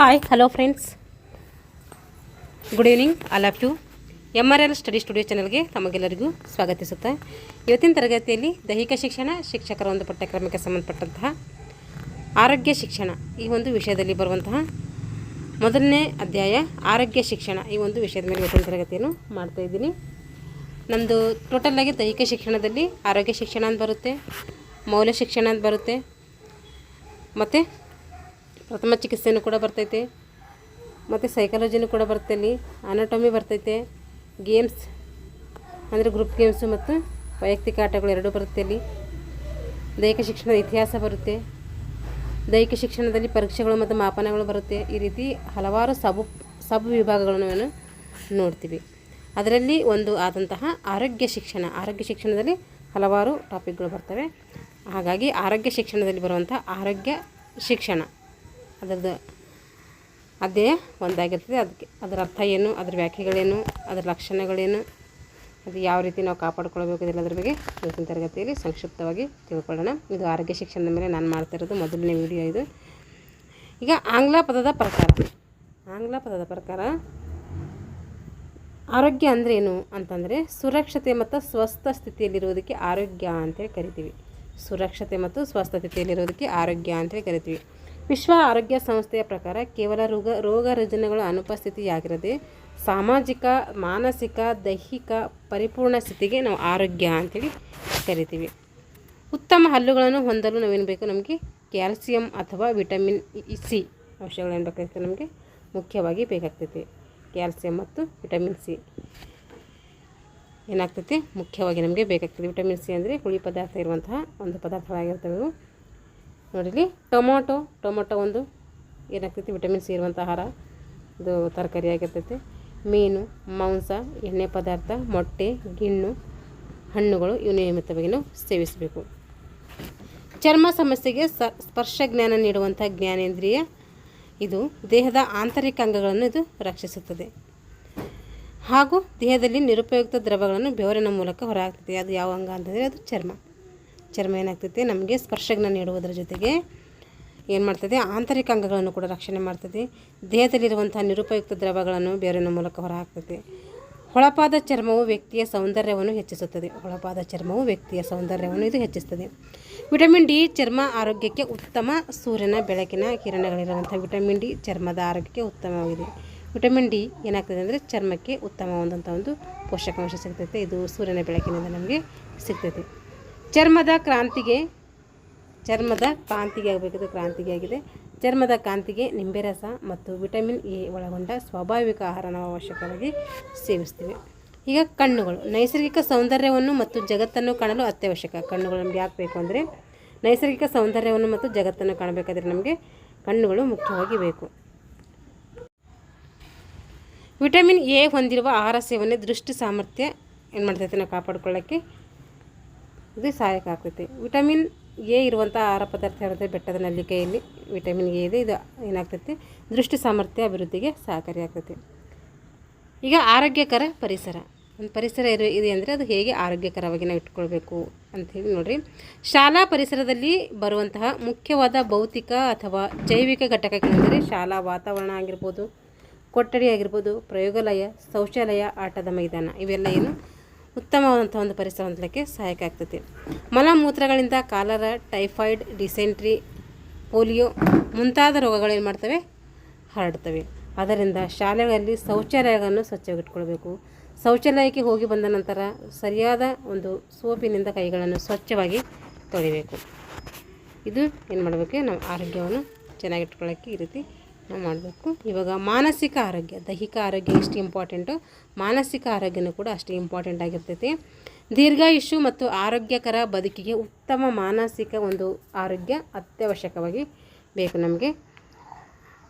Hi hello friends, good evening all of you. MRL study studio ಚಾನಲ್ಗೆ ತಮಗೆಲ್ಲರಿಗೂ ಸ್ವಾಗತಿಸುತ್ತಾ ಇವತ್ತಿನ ತರಗತಿಯಲ್ಲಿ ದೈಹಿಕ ಶಿಕ್ಷಣ ಶಿಕ್ಷಕರ ಒಂದು ಪಠ್ಯಕ್ರಮಕ್ಕೆ ಸಂಬಂಧಪಟ್ಟಂತಹ ಆರೋಗ್ಯ ಶಿಕ್ಷಣ ಈ ಒಂದು ವಿಷಯದಲ್ಲಿ ಬರುವಂತಹ ಮೊದಲನೇ ಅಧ್ಯಾಯ ಆರೋಗ್ಯ ಶಿಕ್ಷಣ ಈ ಒಂದು ವಿಷಯದ ಮೇಲೆ ಇವತ್ತಿನ ತರಗತಿಯನ್ನು ಮಾಡ್ತಾಯಿದ್ದೀನಿ. ನಮ್ಮದು ಟೋಟಲಾಗಿ ದೈಹಿಕ ಶಿಕ್ಷಣದಲ್ಲಿ ಆರೋಗ್ಯ ಶಿಕ್ಷಣ ಅಂತ ಬರುತ್ತೆ, ಮೌಲ್ಯ ಶಿಕ್ಷಣ ಅಂತ ಬರುತ್ತೆ, ಮತ್ತು ಪ್ರಥಮ ಚಿಕಿತ್ಸೆನೂ ಕೂಡ ಬರ್ತೈತೆ, ಮತ್ತು ಸೈಕಾಲಜಿನೂ ಕೂಡ ಬರುತ್ತೆ, ಇಲ್ಲಿ ಅನಾಟಮಿ ಬರ್ತೈತೆ, ಗೇಮ್ಸ್ ಅಂದರೆ ಗ್ರೂಪ್ ಗೇಮ್ಸು ಮತ್ತು ವೈಯಕ್ತಿಕ ಆಟಗಳು ಎರಡೂ ಬರುತ್ತೆ. ಇಲ್ಲಿ ದೈಹಿಕ ಶಿಕ್ಷಣದ ಇತಿಹಾಸ ಬರುತ್ತೆ, ದೈಹಿಕ ಶಿಕ್ಷಣದಲ್ಲಿ ಪರೀಕ್ಷೆಗಳು ಮತ್ತು ಮಾಪನಗಳು ಬರುತ್ತೆ. ಈ ರೀತಿ ಹಲವಾರು ಸಬ್ ವಿಭಾಗಗಳನ್ನು ನೋಡ್ತೀವಿ. ಅದರಲ್ಲಿ ಒಂದು ಆದಂತಹ ಆರೋಗ್ಯ ಶಿಕ್ಷಣದಲ್ಲಿ ಹಲವಾರು ಟಾಪಿಕ್ಗಳು ಬರ್ತವೆ. ಹಾಗಾಗಿ ಆರೋಗ್ಯ ಶಿಕ್ಷಣದಲ್ಲಿ ಬರುವಂಥ ಆರೋಗ್ಯ ಶಿಕ್ಷಣ ಅದರದ್ದು ಅಧ್ಯಾಯ ಒಂದಾಗಿರ್ತದೆ. ಅದರ ಅರ್ಥ ಏನು, ಅದರ ವ್ಯಾಖ್ಯೆಗಳೇನು, ಅದರ ಲಕ್ಷಣಗಳೇನು, ಅದು ಯಾವ ರೀತಿ ನಾವು ಕಾಪಾಡ್ಕೊಳ್ಬೇಕು, ಇದೆಲ್ಲದರ ಬಗ್ಗೆ ಇವತ್ತಿನ ತರಗತಿಯಲ್ಲಿ ಸಂಕ್ಷಿಪ್ತವಾಗಿ ತಿಳ್ಕೊಳ್ಳೋಣ. ಇದು ಆರೋಗ್ಯ ಶಿಕ್ಷಣದ ಮೇಲೆ ನಾನು ಮಾಡ್ತಾ ಇರೋದು ಮೊದಲನೇ ವಿಡಿಯೋ ಇದು. ಈಗ ಆಂಗ್ಲ ಪದದ ಪ್ರಕಾರ ಆರೋಗ್ಯ ಅಂದರೆ ಏನು ಅಂತಂದರೆ ಸುರಕ್ಷತೆ ಮತ್ತು ಸ್ವಸ್ಥ ಸ್ಥಿತಿಯಲ್ಲಿರುವುದಕ್ಕೆ ಆರೋಗ್ಯ ಅಂತೇಳಿ ಕರಿತೀವಿ. ಸುರಕ್ಷತೆ ಮತ್ತು ಸ್ವಸ್ಥ ಸ್ಥಿತಿಯಲ್ಲಿರೋದಕ್ಕೆ ಆರೋಗ್ಯ ಅಂತೇಳಿ ಕರಿತೀವಿ. ವಿಶ್ವ ಆರೋಗ್ಯ ಸಂಸ್ಥೆಯ ಪ್ರಕಾರ ಕೇವಲ ರೋಗ ರುಜಿನಗಳ ಅನುಪಸ್ಥಿತಿಯಾಗಿರದೆ ಸಾಮಾಜಿಕ, ಮಾನಸಿಕ, ದೈಹಿಕ ಪರಿಪೂರ್ಣ ಸ್ಥಿತಿಗೆ ನಾವು ಆರೋಗ್ಯ ಅಂತೇಳಿ ಕರಿತೀವಿ. ಉತ್ತಮ ಹಲ್ಲುಗಳನ್ನು ಹೊಂದಲು ನಾವೇನು ಬೇಕು, ನಮಗೆ ಕ್ಯಾಲ್ಸಿಯಂ ಅಥವಾ ವಿಟಮಿನ್ ಸಿ ಅಂಶಗಳೇನು ಬೇಕಾಗ್ತದೆ, ನಮಗೆ ಮುಖ್ಯವಾಗಿ ಬೇಕಾಗ್ತೈತಿ. ಕ್ಯಾಲ್ಸಿಯಂ ಮತ್ತು ವಿಟಮಿನ್ ಸಿ ಏನಾಗ್ತೈತಿ, ಮುಖ್ಯವಾಗಿ ನಮಗೆ ಬೇಕಾಗ್ತದೆ. ವಿಟಮಿನ್ ಸಿ ಅಂದರೆ ಹುಳಿ ಪದಾರ್ಥ ಇರುವಂತಹ ಒಂದು ಪದಾರ್ಥಗಳಾಗಿರ್ತವೆ. ನೋಡಿರಿ, ಟೊಮೊಟೊ ಒಂದು ಏನಾಗ್ತೈತಿ, ವಿಟಮಿನ್ ಸಿ ಇರುವಂಥ ಆಹಾರ, ಇದು ತರಕಾರಿ ಆಗಿರ್ತೈತಿ. ಮೀನು, ಮಾಂಸ, ಎಣ್ಣೆ ಪದಾರ್ಥ, ಮೊಟ್ಟೆ, ಗಿಣ್ಣು, ಹಣ್ಣುಗಳು ಇವು ನಿಯಮಿತವಾಗಿ ನಾವು ಸೇವಿಸಬೇಕು. ಚರ್ಮ ಸಮಸ್ಯೆಗೆ ಸ್ಪರ್ಶ ಜ್ಞಾನ ನೀಡುವಂಥ ಜ್ಞಾನೇಂದ್ರಿಯ ಇದು ದೇಹದ ಆಂತರಿಕ ಅಂಗಗಳನ್ನು ಇದು ರಕ್ಷಿಸುತ್ತದೆ. ಹಾಗೂ ದೇಹದಲ್ಲಿ ನಿರುಪಯುಕ್ತ ದ್ರವಗಳನ್ನು ಬೆವರಿನ ಮೂಲಕ ಹೊರಹಾಕ್ತದೆ. ಅದು ಯಾವ ಅಂಗ ಅಂತಂದರೆ ಅದು ಚರ್ಮ ಏನಾಗ್ತೈತೆ, ನಮಗೆ ಸ್ಪರ್ಶಜ್ಞಾನ ನೀಡುವುದರ ಜೊತೆಗೆ ಏನು ಮಾಡ್ತದೆ, ಆಂತರಿಕ ಅಂಗಗಳನ್ನು ಕೂಡ ರಕ್ಷಣೆ ಮಾಡ್ತದೆ. ದೇಹದಲ್ಲಿರುವಂಥ ನಿರುಪಯುಕ್ತ ದ್ರವಗಳನ್ನು ಬೆವರಿನ ಮೂಲಕ ಹೊರಹಾಕ್ತದೆ. ಹೊಳಪಾದ ಚರ್ಮವು ವ್ಯಕ್ತಿಯ ಸೌಂದರ್ಯವನ್ನು ಇದು ಹೆಚ್ಚಿಸ್ತದೆ. ವಿಟಮಿನ್ ಡಿ ಚರ್ಮ ಆರೋಗ್ಯಕ್ಕೆ ಉತ್ತಮ. ಸೂರ್ಯನ ಬೆಳಕಿನ ಕಿರಣಗಳಿರುವಂಥ ವಿಟಮಿನ್ ಡಿ ಚರ್ಮದ ಆರೋಗ್ಯಕ್ಕೆ ಉತ್ತಮವಾಗಿದೆ. ವಿಟಮಿನ್ ಡಿ ಏನಾಗ್ತದೆ ಅಂದರೆ ಚರ್ಮಕ್ಕೆ ಉತ್ತಮವಾದಂಥ ಒಂದು ಪೋಷಕಾಂಶ ಸಿಗ್ತೈತೆ. ಇದು ಸೂರ್ಯನ ಬೆಳಕಿನಿಂದ ನಮಗೆ ಸಿಗ್ತೈತೆ. ಚರ್ಮದ ಕಾಂತಿಗೆ ಆಗಬೇಕಿದೆ, ಕ್ರಾಂತಿಗೆ ಆಗಿದೆ. ಚರ್ಮದ ಕಾಂತಿಗೆ ನಿಂಬೆ ರಸ ಮತ್ತು ವಿಟಮಿನ್ ಎ ಒಳಗೊಂಡ ಸ್ವಾಭಾವಿಕ ಆಹಾರ ನಾವು ಅವಶ್ಯಕವಾಗಿ ಸೇವಿಸ್ತೀವಿ. ಈಗ ಕಣ್ಣುಗಳು ನೈಸರ್ಗಿಕ ಸೌಂದರ್ಯವನ್ನು ಮತ್ತು ಜಗತ್ತನ್ನು ಕಾಣಲು ಅತ್ಯವಶ್ಯಕ. ಕಣ್ಣುಗಳು ನಮಗೆ ಆಗಬೇಕು ಅಂದರೆ ನೈಸರ್ಗಿಕ ಸೌಂದರ್ಯವನ್ನು ಮತ್ತು ಜಗತ್ತನ್ನು ಕಾಣಬೇಕಾದ್ರೆ ನಮಗೆ ಕಣ್ಣುಗಳು ಮುಖ್ಯವಾಗಿ ಬೇಕು. ವಿಟಮಿನ್ ಎ ಹೊಂದಿರುವ ಆಹಾರ ಸೇವನೆ ದೃಷ್ಟಿ ಸಾಮರ್ಥ್ಯ ಏನು ಮಾಡ್ತೈತೆ, ನಾವು ಕಾಪಾಡ್ಕೊಳ್ಳೋಕ್ಕೆ ಇದು ಸಹಾಯಕ ಆಗ್ತೈತೆ. ವಿಟಮಿನ್ ಎ ಇರುವಂಥ ಆಹಾರ ಪದಾರ್ಥ ಇರುತ್ತೆ. ಬೆಟ್ಟದ ನೆಲ್ಲಿಕಾಯಲ್ಲಿ ವಿಟಮಿನ್ ಎ ಇದೆ. ಇದು ಏನಾಗ್ತೈತೆ, ದೃಷ್ಟಿ ಸಾಮರ್ಥ್ಯ ಅಭಿವೃದ್ಧಿಗೆ ಸಹಕಾರಿಯಾಗ್ತೈತೆ. ಈಗ ಆರೋಗ್ಯಕರ ಪರಿಸರ, ಒಂದು ಪರಿಸರ ಇದೆ ಅಂದರೆ ಅದು ಹೇಗೆ ಆರೋಗ್ಯಕರವಾಗಿ ನಾವು ಇಟ್ಕೊಳ್ಬೇಕು ಅಂಥೇಳಿ ನೋಡಿರಿ. ಶಾಲಾ ಪರಿಸರದಲ್ಲಿ ಬರುವಂತಹ ಮುಖ್ಯವಾದ ಭೌತಿಕ ಅಥವಾ ಜೈವಿಕ ಘಟಕಗಳೆಂದರೆ ಶಾಲಾ ವಾತಾವರಣ ಆಗಿರ್ಬೋದು, ಕೊಠಡಿ ಆಗಿರ್ಬೋದು, ಪ್ರಯೋಗಾಲಯ, ಶೌಚಾಲಯ, ಆಟದ ಮೈದಾನ, ಇವೆಲ್ಲ ಏನು ಉತ್ತಮವಾದಂಥ ಒಂದು ಪರಿಸರ ಹೊಂದಲಿಕ್ಕೆ ಸಹಾಯಕ ಆಗ್ತೈತಿ. ಮಲಮೂತ್ರಗಳಿಂದ ಕಾಲರ, ಟೈಫಾಯ್ಡ್, ಡಿಸೆಂಟ್ರಿ, ಪೋಲಿಯೋ ಮುಂತಾದ ರೋಗಗಳೇನು ಮಾಡ್ತವೆ, ಹರಡ್ತವೆ. ಅದರಿಂದ ಶಾಲೆಗಳಲ್ಲಿ ಶೌಚಾಲಯಗಳನ್ನು ಸ್ವಚ್ಛವಾಗಿಟ್ಕೊಳ್ಬೇಕು. ಶೌಚಾಲಯಕ್ಕೆ ಹೋಗಿ ಬಂದ ನಂತರ ಸರಿಯಾದ ಒಂದು ಸೋಪಿನಿಂದ ಕೈಗಳನ್ನು ಸ್ವಚ್ಛವಾಗಿ ತೊಳಿಬೇಕು. ಇದು ಏನು ಮಾಡಬೇಕು, ನಾವು ಆರೋಗ್ಯವನ್ನು ಚೆನ್ನಾಗಿಟ್ಕೊಳ್ಳೋಕ್ಕೆ ಈ ರೀತಿ ನಾವು ಮಾಡಬೇಕು. ಇವಾಗ ಮಾನಸಿಕ ಆರೋಗ್ಯ, ದೈಹಿಕ ಆರೋಗ್ಯ ಎಷ್ಟು ಇಂಪಾರ್ಟೆಂಟು, ಮಾನಸಿಕ ಆರೋಗ್ಯನೂ ಕೂಡ ಅಷ್ಟೇ ಇಂಪಾರ್ಟೆಂಟ್ ಆಗಿರ್ತೈತಿ. ದೀರ್ಘಾಯುಷ್ಯ ಮತ್ತು ಆರೋಗ್ಯಕರ ಬದುಕಿಗೆ ಉತ್ತಮ ಮಾನಸಿಕ ಒಂದು ಆರೋಗ್ಯ ಅತ್ಯವಶ್ಯಕವಾಗಿ ಬೇಕು ನಮಗೆ.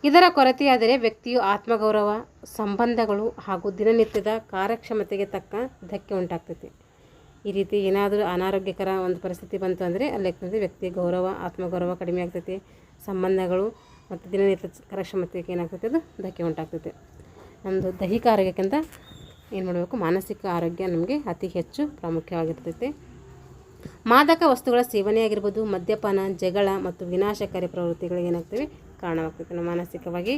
ಇದರ ಕೊರತೆಯಾದರೆ ವ್ಯಕ್ತಿಯು ಆತ್ಮಗೌರವ, ಸಂಬಂಧಗಳು ಹಾಗೂ ದಿನನಿತ್ಯದ ಕಾರ್ಯಕ್ಷಮತೆಗೆ ತಕ್ಕ ಧಕ್ಕೆ ಉಂಟಾಗ್ತೈತಿ. ಈ ರೀತಿ ಏನಾದರೂ ಅನಾರೋಗ್ಯಕರ ಒಂದು ಪರಿಸ್ಥಿತಿ ಬಂತು ಅಂದರೆ ಅಲ್ಲಿ ವ್ಯಕ್ತಿಯ ಗೌರವ, ಆತ್ಮಗೌರವ ಕಡಿಮೆ ಆಗ್ತೈತಿ. ಸಂಬಂಧಗಳು ಮತ್ತು ದಿನನಿತ್ಯ ಕಾರ್ಯಕ್ಷಮತೆಗೆ ಏನಾಗ್ತೈತೆ, ಅದು ಧಕ್ಕೆ ಉಂಟಾಗ್ತೈತೆ. ನಮ್ಮದು ದೈಹಿಕ ಆರೋಗ್ಯಕ್ಕಿಂತ ಏನು ಮಾಡಬೇಕು, ಮಾನಸಿಕ ಆರೋಗ್ಯ ನಮಗೆ ಅತಿ ಹೆಚ್ಚು ಪ್ರಾಮುಖ್ಯವಾಗಿರ್ತೈತೆ. ಮಾದಕ ವಸ್ತುಗಳ ಸೇವನೆ ಆಗಿರ್ಬೋದು, ಮದ್ಯಪಾನ, ಜಗಳ ಮತ್ತು ವಿನಾಶಕಾರಿ ಪ್ರವೃತ್ತಿಗಳಿಗೆ ಏನಾಗ್ತವೆ, ಕಾರಣವಾಗ್ತೈತೆ. ನಾವು ಮಾನಸಿಕವಾಗಿ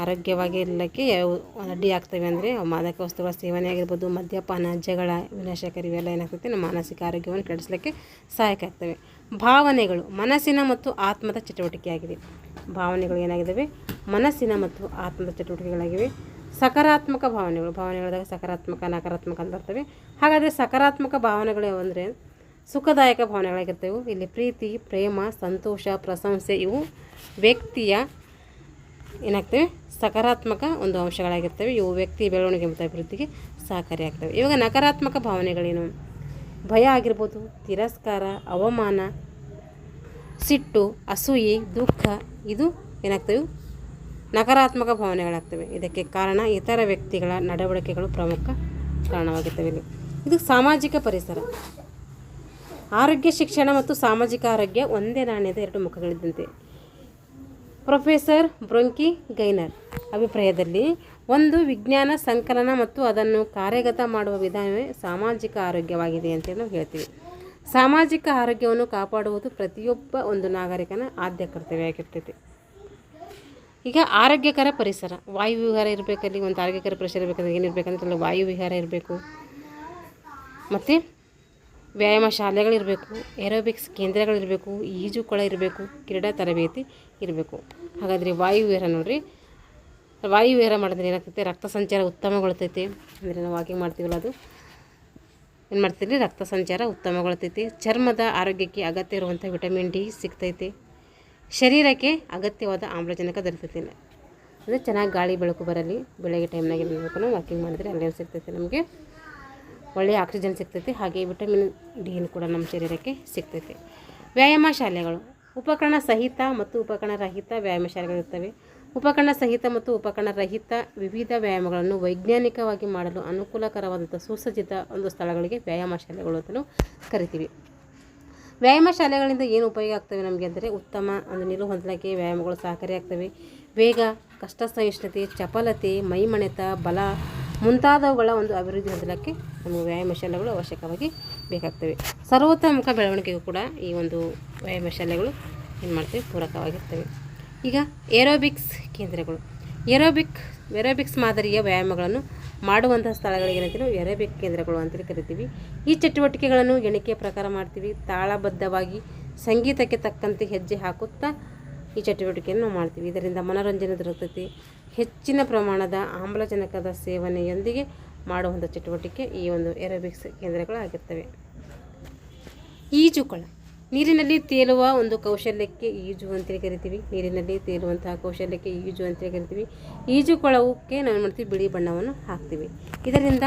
ಆರೋಗ್ಯವಾಗಿ ಇರಲಿಕ್ಕೆ ಯಾವ ಅಡ್ಡಿ ಆಗ್ತವೆ ಅಂದರೆ ಮಾದಕ ವಸ್ತುಗಳ ಸೇವನೆ ಆಗಿರ್ಬೋದು, ಮದ್ಯಪಾನ, ಜಗಳ, ವಿನಾಶಕಾರಿ ಇವೆಲ್ಲ ಏನಾಗ್ತೈತೆ ನಮ್ಮ ಮಾನಸಿಕ ಆರೋಗ್ಯವನ್ನು ಕೆಡಿಸಲಿಕ್ಕೆ ಸಹಾಯಕ ಆಗ್ತವೆ. ಭಾವನೆಗಳು ಮನಸ್ಸಿನ ಮತ್ತು ಆತ್ಮದ ಚಟುವಟಿಕೆಯಾಗಿದೆ. ಭಾವನೆಗಳು ಏನಾಗಿದ್ದಾವೆ? ಮನಸ್ಸಿನ ಮತ್ತು ಆತ್ಮದ ಚಟುವಟಿಕೆಗಳಾಗಿವೆ. ಸಕಾರಾತ್ಮಕ ಭಾವನೆಗಳಾದಾಗ ಸಕಾರಾತ್ಮಕ, ನಕಾರಾತ್ಮಕ ಅಂತ ಬರ್ತವೆ. ಹಾಗಾದರೆ ಸಕಾರಾತ್ಮಕ ಭಾವನೆಗಳು ಯಾವಂದರೆ ಸುಖದಾಯಕ ಭಾವನೆಗಳಾಗಿರ್ತವೆ. ಇಲ್ಲಿ ಪ್ರೀತಿ, ಪ್ರೇಮ, ಸಂತೋಷ, ಪ್ರಶಂಸೆ ಇವು ವ್ಯಕ್ತಿಯ ಏನಾಗ್ತವೆ ಸಕಾರಾತ್ಮಕ ಒಂದು ಅಂಶಗಳಾಗಿರ್ತವೆ. ಇವು ವ್ಯಕ್ತಿ ಬೆಳವಣಿಗೆ ಮತ್ತು ಅಭಿವೃದ್ಧಿಗೆ ಸಹಕಾರಿಯಾಗ್ತವೆ. ಇವಾಗ ನಕಾರಾತ್ಮಕ ಭಾವನೆಗಳೇನು? ಭಯ ಆಗಿರ್ಬೋದು, ತಿರಸ್ಕಾರ, ಅವಮಾನ, ಸಿಟ್ಟು, ಅಸೂಯೆ, ದುಃಖ ಇದು ಏನಾಗ್ತವೆ ನಕಾರಾತ್ಮಕ ಭಾವನೆಗಳಾಗ್ತವೆ. ಇದಕ್ಕೆ ಕಾರಣ ಇತರ ವ್ಯಕ್ತಿಗಳ ನಡವಳಿಕೆಗಳು ಪ್ರಮುಖ ಕಾರಣವಾಗಿರ್ತವೆ. ಇದು ಸಾಮಾಜಿಕ ಪರಿಸರ. ಆರೋಗ್ಯ, ಶಿಕ್ಷಣ ಮತ್ತು ಸಾಮಾಜಿಕ ಆರೋಗ್ಯ ಒಂದೇ ನಾಣ್ಯದ ಎರಡು ಮುಖಗಳಿದ್ದಂತೆ. ಪ್ರೊಫೆಸರ್ ಬ್ರೊಂಕಿಗೈನರ್ ಅಭಿಪ್ರಾಯದಲ್ಲಿ ಒಂದು ವಿಜ್ಞಾನ ಸಂಕಲನ ಮತ್ತು ಅದನ್ನು ಕಾರ್ಯಗತ ಮಾಡುವ ವಿಧಾನವೇ ಸಾಮಾಜಿಕ ಆರೋಗ್ಯವಾಗಿದೆ ಅಂತೇಳಿ ನಾವು ಹೇಳ್ತೀವಿ. ಸಾಮಾಜಿಕ ಆರೋಗ್ಯವನ್ನು ಕಾಪಾಡುವುದು ಪ್ರತಿಯೊಬ್ಬ ಒಂದು ನಾಗರಿಕನ ಆದ್ಯ ಕರ್ತವ್ಯವಾಗಿರ್ತೈತಿ. ಈಗ ಆರೋಗ್ಯಕರ ಪರಿಸರ, ವಾಯು ವಿಹಾರ ಇರಬೇಕಲ್ಲಿ. ಒಂದು ಆರೋಗ್ಯಕರ ಪರಿಸರ ಇರಬೇಕಂದ್ರೆ ಏನಿರಬೇಕಂದ್ರೆ ವಾಯು ವಿಹಾರ ಇರಬೇಕು, ಮತ್ತು ವ್ಯಾಯಾಮ ಶಾಲೆಗಳಿರಬೇಕು, ಏರೋಬಿಕ್ಸ್ ಕೇಂದ್ರಗಳಿರಬೇಕು, ಈಜುಕೊಳ ಇರಬೇಕು, ಕ್ರೀಡಾ ತರಬೇತಿ ಇರಬೇಕು. ಹಾಗಾದರೆ ವಾಯು ವಿಹಾರ ನೋಡಿರಿ, ವಾಯು ವಿಹಾರ ಮಾಡಿದ್ರೆ ಏನಾಗ್ತೈತೆ? ರಕ್ತ ಸಂಚಾರ ಉತ್ತಮಗೊಳ್ತೈತೆ. ಅಂದರೆ ನಾವು ವಾಕಿಂಗ್ ಮಾಡ್ತೀವಲ್ಲ ಅದು ಏನು ಮಾಡ್ತೀವಿ? ರಕ್ತ ಸಂಚಾರ ಉತ್ತಮಗೊಳ್ತೈತಿ. ಚರ್ಮದ ಆರೋಗ್ಯಕ್ಕೆ ಅಗತ್ಯ ಇರುವಂಥ ವಿಟಮಿನ್ ಡಿ ಸಿಗ್ತೈತೆ. ಶರೀರಕ್ಕೆ ಅಗತ್ಯವಾದ ಆಮ್ಲಜನಕ ದೊರೆತೈತೆ. ಅಂದರೆ ಚೆನ್ನಾಗಿ ಗಾಳಿ ಬೆಳಕು ಬರಲಿ. ಬೆಳಗ್ಗೆ ಟೈಮ್ನಾಗ ಏನು ಮಾಡಬೇಕು? ನಾವು ವಾಕಿಂಗ್ ಮಾಡಿದ್ರೆ ಅಲ್ಲೇನು ಸಿಗ್ತೈತೆ? ನಮಗೆ ಒಳ್ಳೆಯ ಆಕ್ಸಿಜನ್ ಸಿಗ್ತೈತೆ. ಹಾಗೆ ವಿಟಮಿನ್ ಡಿಯನ್ನು ಕೂಡ ನಮ್ಮ ಶರೀರಕ್ಕೆ ಸಿಗ್ತೈತೆ. ವ್ಯಾಯಾಮ ಶಾಲೆಗಳು ಉಪಕರಣ ಸಹಿತ ಮತ್ತು ಉಪಕರಣ ರಹಿತ ವ್ಯಾಯಾಮ ಶಾಲೆಗಳಿರ್ತವೆ. ಉಪಕರಣ ಸಹಿತ ಮತ್ತು ಉಪಕರಣ ರಹಿತ ವಿವಿಧ ವ್ಯಾಯಾಮಗಳನ್ನು ವೈಜ್ಞಾನಿಕವಾಗಿ ಮಾಡಲು ಅನುಕೂಲಕರವಾದಂಥ ಸುಸಜ್ಜಿತ ಒಂದು ಸ್ಥಳಗಳಿಗೆ ವ್ಯಾಯಾಮ ಶಾಲೆಗಳು ಅಂತಲೂ ಕರಿತೀವಿ. ವ್ಯಾಯಾಮ ಶಾಲೆಗಳಿಂದ ಏನು ಉಪಯೋಗ ಆಗ್ತವೆ ನಮಗೆ ಅಂದರೆ ಉತ್ತಮ ಒಂದು ನಿಲುವು ಹೊಂದಲಿಕ್ಕೆ ವ್ಯಾಯಾಮಗಳು ಸಹಕಾರಿಯಾಗ್ತವೆ. ವೇಗ, ಕಷ್ಟ ಸಹಿಷ್ಣುತೆ, ಚಪಲತೆ, ಮೈಮಣೆತ, ಬಲ ಮುಂತಾದವುಗಳ ಒಂದು ಅಭಿವೃದ್ಧಿ ಹೊಂದಲಿಕ್ಕೆ ನಮಗೆ ವ್ಯಾಯಾಮ ಶಾಲೆಗಳು ಅವಶ್ಯಕವಾಗಿ ಬೇಕಾಗ್ತವೆ. ಸರ್ವತೋಮುಖ ಬೆಳವಣಿಗೆಗೂ ಕೂಡ ಈ ಒಂದು ವ್ಯಾಯಾಮ ಶಾಲೆಗಳು ಏನು ಮಾಡ್ತವೆ? ಪೂರಕವಾಗಿರ್ತವೆ. ಈಗ ಏರೋಬಿಕ್ಸ್ ಕೇಂದ್ರಗಳು, ಏರೋಬಿಕ್ಸ್ ಮಾದರಿಯ ವ್ಯಾಯಾಮಗಳನ್ನು ಮಾಡುವಂತಹ ಸ್ಥಳಗಳಿಗೆ ಏನಂತೀವಿ? ಏರೋಬಿಕ್ ಕೇಂದ್ರಗಳು ಅಂತೇಳಿ ಕರಿತೀವಿ. ಈ ಚಟುವಟಿಕೆಗಳನ್ನು ಎಣಿಕೆಯ ಪ್ರಕಾರ ಮಾಡ್ತೀವಿ. ತಾಳಬದ್ಧವಾಗಿ ಸಂಗೀತಕ್ಕೆ ತಕ್ಕಂತೆ ಹೆಜ್ಜೆ ಹಾಕುತ್ತಾ ಈ ಚಟುವಟಿಕೆಯನ್ನು ನಾವು ಮಾಡ್ತೀವಿ. ಇದರಿಂದ ಮನೋರಂಜನೆ ದೊರೆತೈತಿ. ಹೆಚ್ಚಿನ ಪ್ರಮಾಣದ ಆಮ್ಲಜನಕದ ಸೇವನೆಯೊಂದಿಗೆ ಮಾಡುವಂಥ ಚಟುವಟಿಕೆ ಈ ಒಂದು ಏರೋಬಿಕ್ಸ್ ಕೇಂದ್ರಗಳು ಆಗಿರ್ತವೆ. ಈಜುಕೊಳ ನೀರಿನಲ್ಲಿ ತೇಲುವ ಒಂದು ಕೌಶಲ್ಯಕ್ಕೆ ಈಜು ಅಂತೇಳಿ ಕರಿತೀವಿ. ನೀರಿನಲ್ಲಿ ತೇಲುವಂತಹ ಕೌಶಲ್ಯಕ್ಕೆ ಈಜು ಅಂತೇಳಿ ಕರಿತೀವಿ. ಈಜುಕೊಳಕ್ಕೆ ನಾವು ಮಾಡ್ತೀವಿ ಬಿಳಿ ಬಣ್ಣವನ್ನು ಹಾಕ್ತೀವಿ. ಇದರಿಂದ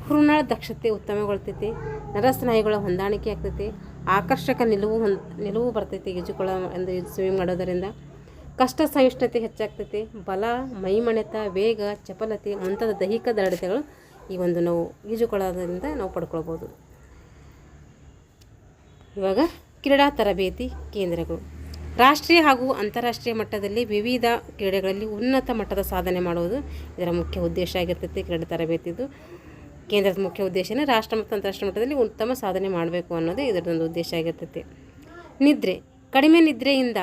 ಹೃದಯ ದಕ್ಷತೆ ಉತ್ತಮಗೊಳ್ತೈತಿ. ನರಸ್ನಾಯುಗಳ ಹೊಂದಾಣಿಕೆ ಆಗ್ತೈತಿ. ಆಕರ್ಷಕ ನಿಲುವು ಬರ್ತೈತಿ ಈಜುಕೊಳ ಅಂದರೆ ಸ್ವಿಮ್ಮಿಂಗ್ ಮಾಡೋದರಿಂದ. ಕಷ್ಟ ಸಹಿಷ್ಣುತೆ ಹೆಚ್ಚಾಗ್ತೈತಿ. ಬಲ, ಮೈಮಣೆತ, ವೇಗ, ಚಪಲತೆ ಮುಂತಾದ ದೈಹಿಕ ದೃಢತೆಗಳು ಈ ಒಂದು ನಾವು ಈಜುಕೊಳದಿಂದ ನಾವು ಪಡ್ಕೊಳ್ಬೋದು. ಇವಾಗ ಕ್ರೀಡಾ ತರಬೇತಿ ಕೇಂದ್ರಗಳು ರಾಷ್ಟ್ರೀಯ ಹಾಗೂ ಅಂತಾರಾಷ್ಟ್ರೀಯ ಮಟ್ಟದಲ್ಲಿ ವಿವಿಧ ಕ್ರೀಡೆಗಳಲ್ಲಿ ಉನ್ನತ ಮಟ್ಟದ ಸಾಧನೆ ಮಾಡುವುದು ಇದರ ಮುಖ್ಯ ಉದ್ದೇಶ ಆಗಿರ್ತೈತಿ. ಕ್ರೀಡಾ ತರಬೇತಿದು ಕೇಂದ್ರದ ಮುಖ್ಯ ಉದ್ದೇಶನೇ ರಾಷ್ಟ್ರ ಮತ್ತು ಅಂತಾರಾಷ್ಟ್ರೀಯ ಮಟ್ಟದಲ್ಲಿ ಉತ್ತಮ ಸಾಧನೆ ಮಾಡಬೇಕು ಅನ್ನೋದೇ ಇದರದೊಂದು ಉದ್ದೇಶ ಆಗಿರ್ತೈತಿ. ನಿದ್ರೆ ಕಡಿಮೆ ನಿದ್ರೆಯಿಂದ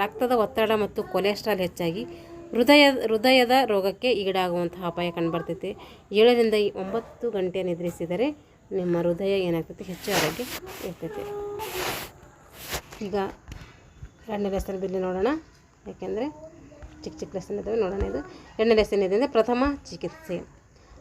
ರಕ್ತದ ಒತ್ತಡ ಮತ್ತು ಕೊಲೆಸ್ಟ್ರಾಲ್ ಹೆಚ್ಚಾಗಿ ಹೃದಯದ ರೋಗಕ್ಕೆ ಈಡಾಗುವಂತಹ ಅಪಾಯ ಕಂಡುಬರ್ತೈತೆ. 7ರಿಂದ 9 ಗಂಟೆ ನಿದ್ರಿಸಿದರೆ ನಿಮ್ಮ ಹೃದಯ ಏನಾಗ್ತೈತಿ? ಹೆಚ್ಚು ಆರೋಗ್ಯ ಇರ್ತೈತೆ. ಈಗ 2ನೇ ಲೆಸನ್ ಬಿಲ್ಲಿ ನೋಡೋಣ, ಯಾಕೆಂದರೆ ಚಿಕ್ಕ ಲೆಸನ್ ಇದ್ದಾವೆ ನೋಡೋಣ. ಇದು 2ನೇ ಲೆಸನ್ ಇದೆ ಅಂದರೆ ಪ್ರಥಮ ಚಿಕಿತ್ಸೆ.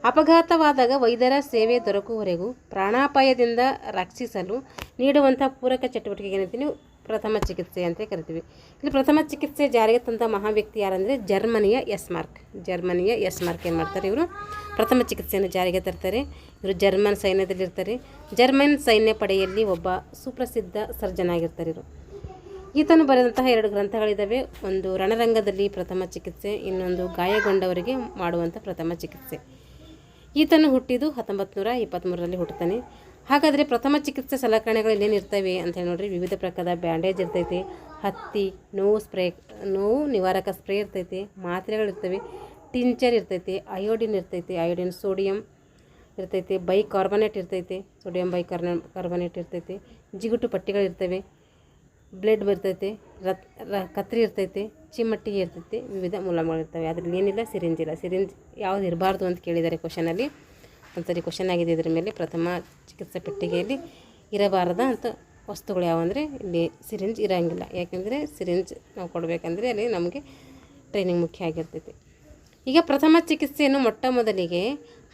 ಅಪಘಾತವಾದಾಗ ವೈದ್ಯರ ಸೇವೆ ದೊರಕುವವರೆಗೂ ಪ್ರಾಣಾಪಾಯದಿಂದ ರಕ್ಷಿಸಲು ನೀಡುವಂಥ ಪೂರಕ ಚಟುವಟಿಕೆಗೆ ಏನಂತೀವಿ? ಪ್ರಥಮ ಚಿಕಿತ್ಸೆ ಅಂತ ಕರಿತೀವಿ. ಇಲ್ಲಿ ಪ್ರಥಮ ಚಿಕಿತ್ಸೆ ಜಾರಿಗೆ ತಂದ ಮಹಾವ್ಯಕ್ತಿ ಯಾರಂದರೆ ಜರ್ಮನಿಯ ಎಸ್ ಮಾರ್ಕ್ ಏನು ಮಾಡ್ತಾರೆ? ಇವರು ಪ್ರಥಮ ಚಿಕಿತ್ಸೆಯನ್ನು ಜಾರಿಗೆ ತರ್ತಾರೆ. ಇವರು ಜರ್ಮನ್ ಸೈನ್ಯದಲ್ಲಿರ್ತಾರೆ. ಜರ್ಮನ್ ಸೈನ್ಯ ಪಡೆಯಲ್ಲಿ ಒಬ್ಬ ಸುಪ್ರಸಿದ್ಧ ಸರ್ಜನ್ ಆಗಿರ್ತಾರೆ ಇವರು. ಈತನು ಬರೆದಂತಹ 2 ಗ್ರಂಥಗಳಿದ್ದಾವೆ. ಒಂದು ರಣರಂಗದಲ್ಲಿ ಪ್ರಥಮ ಚಿಕಿತ್ಸೆ, ಇನ್ನೊಂದು ಗಾಯಗೊಂಡವರಿಗೆ ಮಾಡುವಂಥ ಪ್ರಥಮ ಚಿಕಿತ್ಸೆ. ಈತನು ಹುಟ್ಟಿದ್ದು 1923ರಲ್ಲಿ ಹುಟ್ಟುತ್ತಾನೆ. ಹಾಗಾದರೆ ಪ್ರಥಮ ಚಿಕಿತ್ಸೆ ಸಲಕರಣೆಗಳು ಏನೇನಿರ್ತವೆ ಅಂತ ಹೇಳಿ ನೋಡ್ರಿ. ವಿವಿಧ ಪ್ರಕಾರದ ಬ್ಯಾಂಡೇಜ್ ಇರ್ತೈತಿ, ಹತ್ತಿ, ನೋವು ನಿವಾರಕ ಸ್ಪ್ರೇ ಇರ್ತೈತಿ, ಮಾತ್ರೆಗಳಿರ್ತವೆ, ಟಿಂಚರ್ ಇರ್ತೈತಿ, ಅಯೋಡಿನ್ ಇರ್ತೈತಿ, ಸೋಡಿಯಂ ಇರ್ತೈತಿ, ಬೈಕಾರ್ಬನೇಟ್ ಇರ್ತೈತಿ, ಸೋಡಿಯಂ ಬೈಕಾರ್ಬನೇಟ್ ಇರ್ತೈತಿ, ಜಿಗುಟು ಪಟ್ಟಿಗಳಿರ್ತವೆ, ಬ್ಲೇಡ್ ಬರ್ತೈತೆ, ಕತ್ರಿ ಇರ್ತೈತೆ, ಚಿಮ್ಮಟ್ಟಿಗೆ ಇರ್ತೈತಿ, ವಿವಿಧ ಮುಲಾಮುಗಳಿರ್ತವೆ. ಅದರಲ್ಲಿ ಏನಿಲ್ಲ, ಸಿರಿಂಜ್ ಇಲ್ಲ. ಸಿರಿಂಜ್ ಯಾವುದು ಇರಬಾರ್ದು ಅಂತ ಕೇಳಿದ್ದಾರೆ ಕ್ವಶನಲ್ಲಿ. ಒಂದ್ಸರಿ ಕ್ವಶನ್ ಆಗಿದೆ ಇದ್ರ ಮೇಲೆ. ಪ್ರಥಮ ಚಿಕಿತ್ಸಾ ಪೆಟ್ಟಿಗೆಯಲ್ಲಿ ಇರಬಾರದ ಅಂತ ವಸ್ತುಗಳು ಯಾವಂದರೆ ಇಲ್ಲಿ ಸಿರಿಂಜ್ ಇರೋಂಗಿಲ್ಲ. ಯಾಕೆಂದರೆ ಸಿರಿಂಜ್ ನಾವು ಕೊಡಬೇಕಂದ್ರೆ ಅಲ್ಲಿ ನಮಗೆ ಟ್ರೈನಿಂಗ್ ಮುಖ್ಯ ಆಗಿರ್ತೈತಿ. ಈಗ ಪ್ರಥಮ ಚಿಕಿತ್ಸೆಯನ್ನು ಮೊಟ್ಟ ಮೊದಲಿಗೆ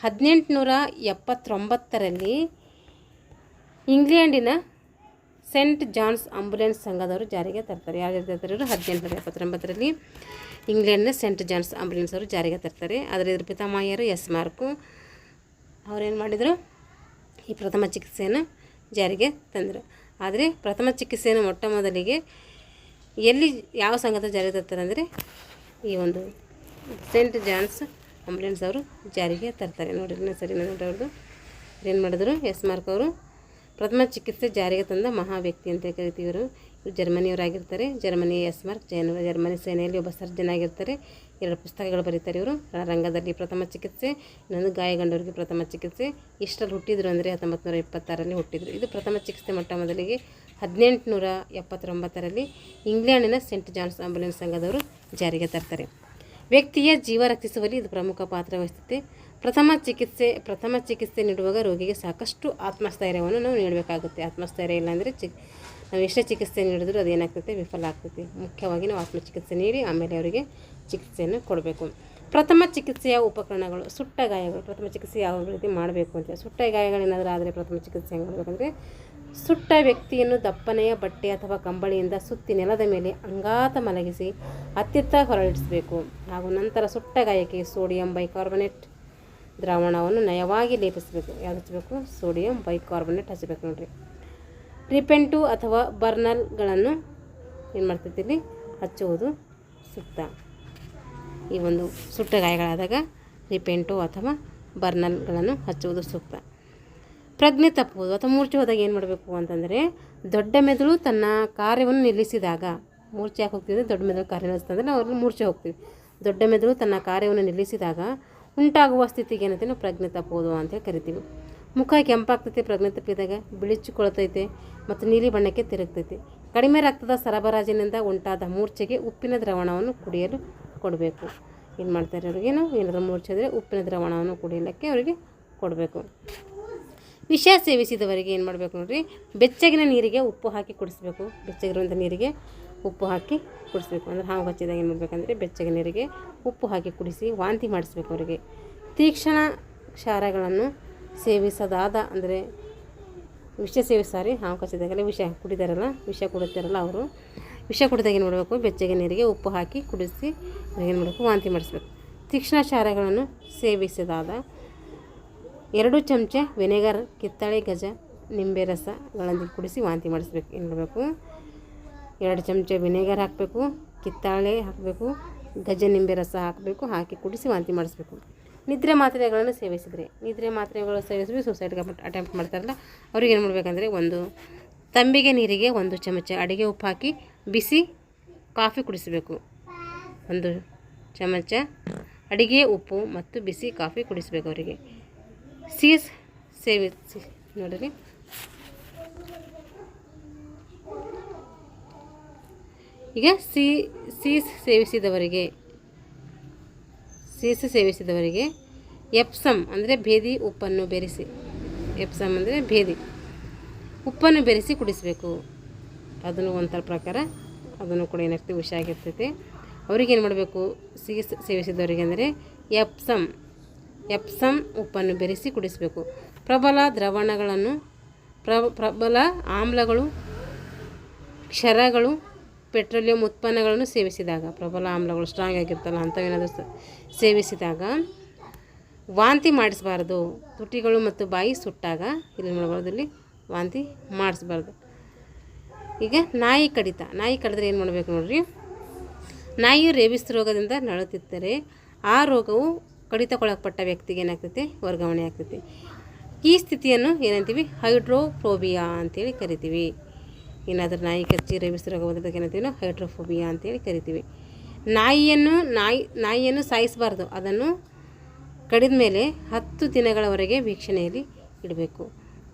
1879ರಲ್ಲಿ ಇಂಗ್ಲೆಂಡಿನ ಸೆಂಟ್ ಜಾನ್ಸ್ ಆಂಬ್ಯುಲೆನ್ಸ್ ಸಂಘದವರು ಜಾರಿಗೆ ತರ್ತಾರೆ. ಯಾರು ತರ್ತಾರೆ? 1879ರಲ್ಲಿ ಇಂಗ್ಲೆಂಡ್ನ ಸೆಂಟ್ ಜಾನ್ಸ್ ಆಂಬ್ಯುಲೆನ್ಸ್ ಅವರು ಜಾರಿಗೆ ತರ್ತಾರೆ. ಆದರೆ ಇದ್ರ ಪಿತಾಮಹರು ಎಸ್ ಮಾರ್ಕು ಅವರೇನು ಮಾಡಿದರು? ಈ ಪ್ರಥಮ ಚಿಕಿತ್ಸೆಯನ್ನು ಜಾರಿಗೆ ತಂದರು. ಆದರೆ ಪ್ರಥಮ ಚಿಕಿತ್ಸೆಯನ್ನು ಮೊಟ್ಟ ಮೊದಲಿಗೆ ಎಲ್ಲಿ ಯಾವ ಸಂಘದ ಜಾರಿಗೆ ತರ್ತಾರೆ ಅಂದರೆ ಈ ಒಂದು ಸೆಂಟ್ ಜಾನ್ಸ್ ಆಂಬ್ಯುಲೆನ್ಸ್ ಅವರು ಜಾರಿಗೆ ತರ್ತಾರೆ. ನೋಡಿರಿ ಸರಿ ನೋಡಿ, ಅವ್ರದ್ದು ಏನು ಮಾಡಿದ್ರು? ಎಸ್ ಮಾರ್ಕ್ ಅವರು ಪ್ರಥಮ ಚಿಕಿತ್ಸೆ ಜಾರಿಗೆ ತಂದ ಮಹಾ ವ್ಯಕ್ತಿ ಅಂತ ಕರಿತೀವಿ. ಇವರು ಜರ್ಮನಿಯವರಾಗಿರ್ತಾರೆ. ಜರ್ಮನಿ ಎಸ್ ಮಾರ್ಕ್ ಜರ್ಮನಿ ಸೇನೆಯಲ್ಲಿ ಒಬ್ಬ ಸರ್ಜನ್ ಆಗಿರ್ತಾರೆ. 2 ಪುಸ್ತಕಗಳು ಬರೀತಾರೆ ಇವರು. ರಂಗದಲ್ಲಿ ಪ್ರಥಮ ಚಿಕಿತ್ಸೆ, ಇನ್ನೊಂದು ಗಾಯಗೊಂಡವರಿಗೆ ಪ್ರಥಮ ಚಿಕಿತ್ಸೆ. ಇಷ್ಟರಲ್ಲಿ ಹುಟ್ಟಿದ್ರು ಅಂದರೆ 1926ರಲ್ಲಿ ಹುಟ್ಟಿದ್ರು. ಇದು ಪ್ರಥಮ ಚಿಕಿತ್ಸೆ ಮೊಟ್ಟ ಮೊದಲಿಗೆ 1879ರಲ್ಲಿ ಇಂಗ್ಲೆಂಡಿನ ಸೆಂಟ್ ಜಾನ್ಸ್ ಆಂಬ್ಯುಲೆನ್ಸ್ ಸಂಘದವರು ಜಾರಿಗೆ ತರ್ತಾರೆ. ವ್ಯಕ್ತಿಯ ಜೀವ ರಕ್ಷಿಸುವಲ್ಲಿ ಇದು ಪ್ರಮುಖ ಪಾತ್ರ ವಹಿಸುತ್ತೆ. ಪ್ರಥಮ ಚಿಕಿತ್ಸೆ ನೀಡುವಾಗ ರೋಗಿಗೆ ಸಾಕಷ್ಟು ಆತ್ಮಸ್ಥೈರ್ಯವನ್ನು ನಾವು ನೀಡಬೇಕಾಗುತ್ತೆ. ಆತ್ಮಸ್ಥೈರ್ಯ ಇಲ್ಲಾಂದರೆ ನಾವು ಎಷ್ಟೇ ಚಿಕಿತ್ಸೆ ನೀಡಿದ್ರೂ ಅದೇನಾಗ್ತೈತೆ? ವಿಫಲ ಆಗ್ತೈತಿ. ಮುಖ್ಯವಾಗಿ ನಾವು ಆತ್ಮಚಿಕಿತ್ಸೆ ನೀಡಿ ಆಮೇಲೆ ಅವರಿಗೆ ಚಿಕಿತ್ಸೆಯನ್ನು ಕೊಡಬೇಕು. ಪ್ರಥಮ ಚಿಕಿತ್ಸೆಯ ಉಪಕರಣಗಳು. ಸುಟ್ಟ ಗಾಯಗಳು. ಪ್ರಥಮ ಚಿಕಿತ್ಸೆ ಯಾವ ರೀತಿ ಮಾಡಬೇಕು ಅಂತ. ಸುಟ್ಟ ಗಾಯಗಳೇನಾದರೂ ಆದರೆ ಪ್ರಥಮ ಚಿಕಿತ್ಸೆ ಹೆಂಗೆ ಮಾಡಬೇಕಂದ್ರೆ, ಸುಟ್ಟ ವ್ಯಕ್ತಿಯನ್ನು ದಪ್ಪನೆಯ ಬಟ್ಟೆ ಅಥವಾ ಕಂಬಳಿಯಿಂದ ಸುತ್ತಿ ನೆಲದ ಮೇಲೆ ಅಂಗಾತ ಮಲಗಿಸಿ ಅತ್ತಿತ್ತ ಹೊರಳಿಸಬೇಕು. ಹಾಗೂ ನಂತರ ಸುಟ್ಟ ಗಾಯಕ್ಕೆ ಸೋಡಿಯಂ ಬೈಕಾರ್ಬನೇಟ್ ದ್ರಾವಣವನ್ನು ನಯವಾಗಿ ಲೇಪಿಸಬೇಕು. ಯಾವುದು ಹಚ್ಚಬೇಕು? ಸೋಡಿಯಂ ಬೈಕಾರ್ಬನೇಟ್ ಹಚ್ಚಬೇಕು ನೋಡಿರಿ. ರಿಪೆಂಟು ಅಥವಾ ಬರ್ನಲ್ಗಳನ್ನು ಏನು ಮಾಡ್ತೈತಿ ಇಲ್ಲಿ ಹಚ್ಚುವುದು ಸೂಕ್ತ. ಈ ಒಂದು ಸುಟ್ಟ ಗಾಯಗಳಾದಾಗ ರಿಪೆಂಟು ಅಥವಾ ಬರ್ನಲ್ಗಳನ್ನು ಹಚ್ಚುವುದು ಸೂಕ್ತ. ಪ್ರಜ್ಞೆ ತಪ್ಪುವುದು ಅಥವಾ ಮೂರ್ಛೆ ಹೋದಾಗ ಏನು ಮಾಡಬೇಕು ಅಂತಂದರೆ, ದೊಡ್ಡ ಮೆದುಳು ತನ್ನ ಕಾರ್ಯವನ್ನು ನಿಲ್ಲಿಸಿದಾಗ, ಮೂರ್ಛೆ ಯಾಕೆ ಹೋಗ್ತಿದೆ? ದೊಡ್ಡ ಮೆದುಳು ಕಾರ್ಯನಿಲ್ಲಿಸ್ತಂದರೆ ನಾವು ಅವ್ರಲ್ಲಿ ಮೂರ್ಛೆ ಹೋಗ್ತೀವಿ. ದೊಡ್ಡ ಮೆದುಳು ತನ್ನ ಕಾರ್ಯವನ್ನು ನಿಲ್ಲಿಸಿದಾಗ ಉಂಟಾಗುವ ಸ್ಥಿತಿಗೆ ಏನಂತೆ ನಾವು ಪ್ರಜ್ಞೆ ತಪ್ಪುವುದು ಅಂತೇಳಿ ಕರಿತೀವಿ. ಮುಖ ಕೆಂಪಾಗ್ತೈತೆ ಪ್ರಜ್ಞೆ ತಪ್ಪಿದಾಗ, ಬಿಳಿಚಿಕೊಳ್ತೈತೆ ಮತ್ತು ನೀಲಿ ಬಣ್ಣಕ್ಕೆ ತಿರುಗ್ತೈತೆ. ಕಡಿಮೆ ರಕ್ತದ ಸರಬರಾಜಿನಿಂದ ಉಂಟಾದ ಮೂರ್ಛೆಗೆ ಉಪ್ಪಿನ ದ್ರಾವಣವನ್ನು ಕುಡಿಯಲು ಕೊಡಬೇಕು. ಏನು ಮಾಡ್ತಾರೆ ಅವ್ರಿಗೆ? ನಾವು ಏನಾದರೂ ಮೂರ್ಛೆ ಆದರೆ ಉಪ್ಪಿನ ದ್ರಾವಣವನ್ನು ಕುಡಿಯಲಿಕ್ಕೆ ಅವರಿಗೆ ಕೊಡಬೇಕು. ವಿಷ ಸೇವಿಸಿದವರಿಗೆ ಏನು ಮಾಡಬೇಕು ನೋಡಿರಿ? ಬೆಚ್ಚಗಿನ ನೀರಿಗೆ ಉಪ್ಪು ಹಾಕಿ ಕುಡಿಸ್ಬೇಕು. ಬೆಚ್ಚಗಿರುವಂಥ ನೀರಿಗೆ ಉಪ್ಪು ಹಾಕಿ ಕುಡಿಸ್ಬೇಕು. ಅಂದರೆ ಹಾವು ಹಚ್ಚಿದಾಗ ಏನು ಮಾಡಬೇಕಂದ್ರೆ ಬೆಚ್ಚಗಿನ ನೀರಿಗೆ ಉಪ್ಪು ಹಾಕಿ ಕುಡಿಸಿ ವಾಂತಿ ಮಾಡಿಸ್ಬೇಕು ಅವರಿಗೆ. ತೀಕ್ಷ್ಣ ಕ್ಷಾರಗಳನ್ನು ಸೇವಿಸದಾದ ಅಂದರೆ ವಿಷ ಸೇವಿಸ್ತಾರೆ. ಹಾವು ಕಚ್ಚಿದಾಗಲೇ ವಿಷ ಕುಡಿತಾರಲ್ಲ, ವಿಷ ಕುಡಿತಾರಲ್ಲ ಅವರು ವಿಷ ಕುಡಿದಾಗ ಏನು ಮಾಡಬೇಕು? ಬೆಚ್ಚಗಿನ ನೀರಿಗೆ ಉಪ್ಪು ಹಾಕಿ ಕುಡಿಸಿ ಏನು ಮಾಡಬೇಕು? ವಾಂತಿ ಮಾಡಿಸ್ಬೇಕು. ತೀಕ್ಷ್ಣ ಕ್ಷಾರಗಳನ್ನು ಸೇವಿಸದಾದ 2 ಚಮಚ ವಿನೆಗರ್, ಕಿತ್ತಳೆ ಗಜ, ನಿಂಬೆ ರಸಗಳೊಂದಿಗೆ ಕುಡಿಸಿ ವಾಂತಿ ಮಾಡಿಸ್ಬೇಕು. ಏನು ಮಾಡಬೇಕು? 2 ಚಮಚ ವಿನೆಗರ್ ಹಾಕಬೇಕು, ಕಿತ್ತಾಳೆ ಹಾಕಬೇಕು, ಗಜ ನಿಂಬೆ ರಸ ಹಾಕಬೇಕು, ಹಾಕಿ ಕುಡಿಸಿ ವಾಂತಿ ಮಾಡಿಸ್ಬೇಕು. ನಿದ್ರೆ ಮಾತ್ರೆಗಳನ್ನು ಸೇವಿಸಿದರೆ, ನಿದ್ರೆ ಮಾತ್ರೆಗಳು ಸೇವಿಸಿ ಸೂಸೈಡ್ಗೆ ಅಟೆಂಪ್ಟ್ ಮಾಡ್ತಾರಲ್ಲ ಅವ್ರಿಗೆ ಏನು ಮಾಡಬೇಕಂದ್ರೆ, ಒಂದು ತಂಬಿಗೆ ನೀರಿಗೆ 1 ಚಮಚ ಅಡಿಗೆ ಉಪ್ಪು ಹಾಕಿ ಬಿಸಿ ಕಾಫಿ ಕುಡಿಸಬೇಕು. 1 ಚಮಚ ಅಡಿಗೆ ಉಪ್ಪು ಮತ್ತು ಬಿಸಿ ಕಾಫಿ ಕುಡಿಸಬೇಕು ಅವರಿಗೆ. ಸೇವಿಸಿ ನೋಡಿರಿ. ಈಗ ಸೀಸ್ ಸೇವಿಸಿದವರಿಗೆ ಎಪ್ಸಮ್ ಅಂದರೆ ಭೇದಿ ಉಪ್ಪನ್ನು ಬೆರೆಸಿ, ಎಪ್ಸಮ್ ಅಂದರೆ ಭೇದಿ ಉಪ್ಪನ್ನು ಬೆರೆಸಿ ಕುಡಿಸಬೇಕು. ಅದನ್ನು ಒಂಥರ ಪ್ರಕಾರ ಅದನ್ನು ಕೂಡ ಏನಾಗ್ತದೆ? ವಿಷ ಆಗಿರ್ತೈತೆ. ಅವ್ರಿಗೆ ಏನು ಮಾಡಬೇಕು? ಸೀಸ್ ಸೇವಿಸಿದವರಿಗೆ ಅಂದರೆ ಎಪ್ಸಮ್ ಉಪ್ಪನ್ನು ಬೆರೆಸಿ ಕುಡಿಸಬೇಕು. ಪ್ರಬಲ ದ್ರವಣಗಳನ್ನು, ಪ್ರಬಲ ಆಮ್ಲಗಳು, ಕ್ಷಾರಗಳು, ಪೆಟ್ರೋಲಿಯಂ ಉತ್ಪನ್ನಗಳನ್ನು ಸೇವಿಸಿದಾಗ, ಪ್ರಬಲ ಆಮ್ಲಗಳು ಸ್ಟ್ರಾಂಗ್ ಆಗಿರ್ತಲ್ಲ ಅಂಥವೇನಾದರೂ ಸೇವಿಸಿದಾಗ ವಾಂತಿ ಮಾಡಿಸಬಾರ್ದು. ತುಟಿಗಳು ಮತ್ತು ಬಾಯಿ ಸುಟ್ಟಾಗ ಇಲ್ಲಿ ಮಾಡಬಾರ್ದು, ಇಲ್ಲಿ ವಾಂತಿ ಮಾಡಿಸ್ಬಾರ್ದು. ಈಗ ನಾಯಿ ಕಡಿದ್ರೆ ಏನು ಮಾಡಬೇಕು ನೋಡ್ರಿ? ನಾಯಿಯು ರೇಬಿಸ್ ರೋಗದಿಂದ ನರಳುತ್ತಿದ್ದರೆ ಆ ರೋಗವು ಕಡಿತಕ್ಕೊಳಪಟ್ಟ ವ್ಯಕ್ತಿಗೆ ಏನಾಗ್ತೈತೆ? ವರ್ಗಾವಣೆ ಆಗ್ತೈತೆ. ಈ ಸ್ಥಿತಿಯನ್ನು ಏನಂತೀವಿ? ಹೈಡ್ರೋಫೋಬಿಯಾ ಅಂತೇಳಿ ಕರಿತೀವಿ. ಏನಾದರೂ ನಾಯಿ ಕಚ್ಚಿ ರೇಬಿಸ್ ರೋಗ ಬಂದಿದ್ದಕ್ಕೆ ಏನಂತೀವಿ? ನಾವು ಹೈಡ್ರೋಫೋಬಿಯಾ ಅಂತೇಳಿ ಕರಿತೀವಿ. ನಾಯಿಯನ್ನು ಸಾಯಿಸಬಾರ್ದು. ಅದನ್ನು ಕಡಿದ ಮೇಲೆ 10 ದಿನಗಳವರೆಗೆ ವೀಕ್ಷಣೆಯಲ್ಲಿ ಇಡಬೇಕು.